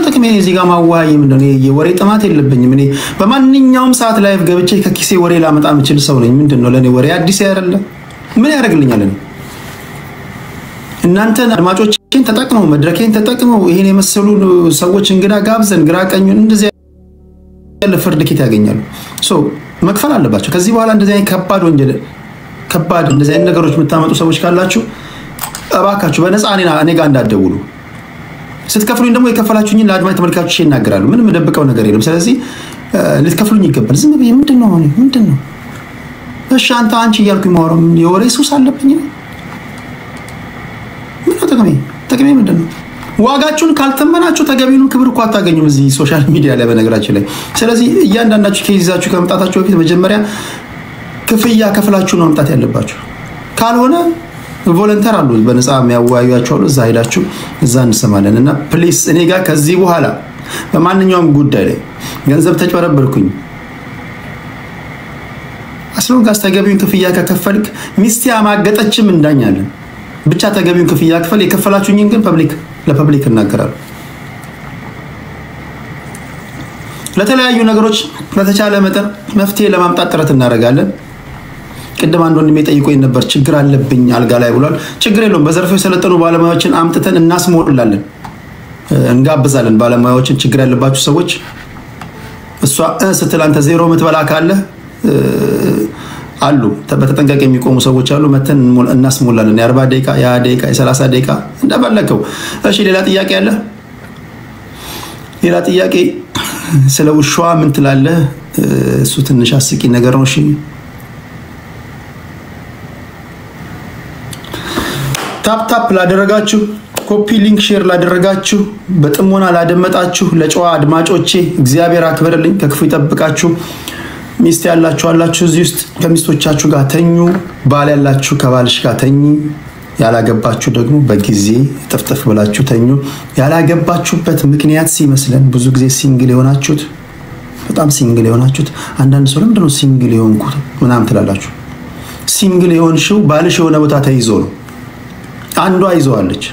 Speaker 2: ጥቅሜ እዚህ ጋር ማዋይ ምንድነው የወሬ ጥማት የለብኝም እኔ በማንኛውም ሰዓት ላይቭ ገብቼ ከኪሴ ወሬ ላመጣ የምችል ሰው ነኝ ምንድነው ለኔ ወሬ አዲስ አይደለ ምን ያደርግልኛል እናንተ አድማጮችን ተጠቅመው መድረኬን ተጠቅመው ይሄን የመሰሉ ሰዎች እንግዳ ጋብዘን ግራ ቀኙን እንደዚህ ያለ ፍርድ ኪት ያገኛሉ መክፈል አለባቸው ከዚህ በኋላ እንደዚህ አይነት ከባድ እንደዚህ አይነት ነገሮች የምታመጡ ሰዎች ካላችሁ እባካችሁ በነፃ እኔ ጋር እንዳትደውሉ ስትከፍሉኝ ደግሞ የከፈላችሁኝን ለአድማጭ ተመልካቾች ይናገራሉ ምንም ደብቀው ነገር የለም ስለዚህ ልትከፍሉኝ ይገባል ዝም ብዬ ምንድነው እሺ አንቺ እያልኩኝ ማወራው የወሬ ሱስ አለብኝ ጥቅሜ ምንድነው ዋጋችሁን ካልተመናችሁ ተገቢውን ክብር እኮ አታገኙም እዚህ ሶሻል ሚዲያ ላይ በነገራችን ላይ ስለዚህ እያንዳንዳችሁ ከይዛችሁ ከመጣታችሁ በፊት መጀመሪያ ክፍያ ከፍላችሁ ነው መምጣት ያለባችሁ ካልሆነ ቮለንተር አሉ በነፃ የሚያዋዩአችሁ አሉ እዛ ሄዳችሁ እዛ እንሰማለን እና ፕሊስ እኔ ጋር ከዚህ በኋላ በማንኛውም ጉዳይ ላይ ገንዘብ ተጨበረበርኩኝ አስሎን ጋር ተገቢውን ክፍያ ከከፈልክ ሚስቴ አማገጠችም እንዳኛለን ብቻ ተገቢውን ክፍያ ክፈል የከፈላችሁኝን ግን ለፐብሊክ እናገራለሁ ለተለያዩ ነገሮች በተቻለ መጠን መፍትሄ ለማምጣት ጥረት እናደርጋለን ቅድም አንድ ወንድሜ ጠይቆኝ ነበር ችግር አለብኝ አልጋ ላይ ብሏል ችግር የለውም በዘርፉ የሰለጠኑ ባለሙያዎችን አምጥተን እናስሞላለን እንጋብዛለን ባለሙያዎችን ችግር ያለባችሁ ሰዎች እሷ ስትል አንተ ዜሮ ምትበላ ካለ አሉ በተጠንቀቅ የሚቆሙ ሰዎች አሉ። መተን እናስሞላለን። የ40 ደቂቃ የ20 ደቂቃ የ30 ደቂቃ እንደፈለከው። እሺ ሌላ ጥያቄ አለ? ሌላ ጥያቄ ስለ ውሻዋ ምን ትላለህ? እሱ ትንሽ አስቂ ነገር ነው። እሺ ታፕ ላደረጋችሁ፣ ኮፒ ሊንክ ሼር ላደረጋችሁ፣ በጥሞና ላደመጣችሁ ለጨዋ አድማጮቼ እግዚአብሔር አክብርልኝ፣ ከክፉ ይጠብቃችሁ። ሚስት ያላችሁ አላችሁ እዚህ ውስጥ ከሚስቶቻችሁ ጋር ተኙ። ባል ያላችሁ ከባልሽ ጋር ተኙ። ያላገባችሁ ደግሞ በጊዜ ጥፍጥፍ ብላችሁ ተኙ። ያላገባችሁበት ምክንያት ሲመስለን ብዙ ጊዜ ሲንግል የሆናችሁት በጣም ሲንግል የሆናችሁት አንዳንድ ሰው ለምንድነው ሲንግል የሆንኩት ምናምን ትላላችሁ። ሲንግል የሆንሽው ባልሽ የሆነ ቦታ ተይዞ ነው። አንዷ ይዘዋለች።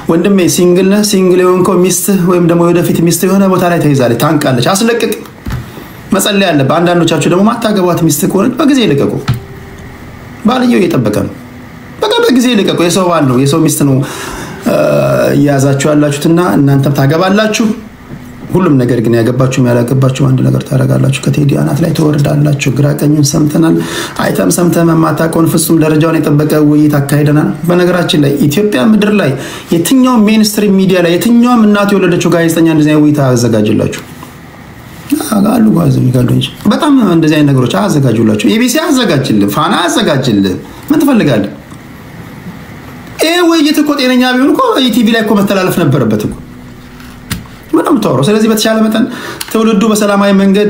Speaker 2: ወንድሜ ሲንግል ነህ፣ ሲንግል የሆንከው ሚስትህ ወይም ደግሞ ወደፊት ሚስትህ የሆነ ቦታ ላይ ተይዛለች፣ ታንቃለች። አስለቅቅ መጸለይ አለ። በአንዳንዶቻችሁ ደግሞ ማታገቧት ሚስትህ ከሆነች በጊዜ ልቀቁ። ባልየው እየጠበቀ ነው። በጊዜ ልቀቁ። የሰው ባል ነው፣ የሰው ሚስት ነው እያያዛችሁ ያላችሁትና እናንተም ታገባላችሁ። ሁሉም ነገር ግን ያገባችሁም ያላገባችሁ አንድ ነገር ታደርጋላችሁ። ከቴዲ አናት ላይ ተወርዳላችሁ። ግራ ቀኙን ሰምተናል። አይተም ሰምተም ማታቆን ፍጹም ደረጃውን የጠበቀ ውይይት አካሂደናል። በነገራችን ላይ ኢትዮጵያ ምድር ላይ የትኛው ሜንስትሪም ሚዲያ ላይ የትኛው እናት የወለደችው ጋዜጠኛ እንደዚህ አይነት ውይይት አዘጋጅላችሁ አጋሉ ጋዜጠኞች በጣም እንደዚህ አይነት ነገሮች አዘጋጁላችሁ። ኢቢሲ አዘጋጅልን፣ ፋና አዘጋጅልን። ምን ትፈልጋለህ? ውይይት እኮ ጤነኛ ቢሆን እኮ ኢቲቪ ላይ እኮ መተላለፍ ነበረበት እኮ። ምንም ተወሮ። ስለዚህ በተሻለ መጠን ትውልዱ በሰላማዊ መንገድ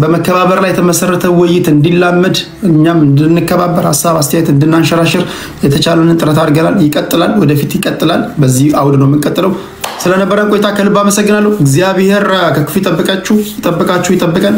Speaker 2: በመከባበር ላይ የተመሰረተ ውይይት እንዲላመድ እኛም እንድንከባበር ሐሳብ አስተያየት እንድናንሸራሽር የተቻለንን ጥረት አድርገናል። ይቀጥላል፣ ወደፊት ይቀጥላል። በዚህ አውድ ነው የምንቀጥለው። ስለነበረን ቆይታ ከልብ አመሰግናለሁ። እግዚአብሔር ከክፉ ይጠብቃችሁ፣ ይጠብቀን።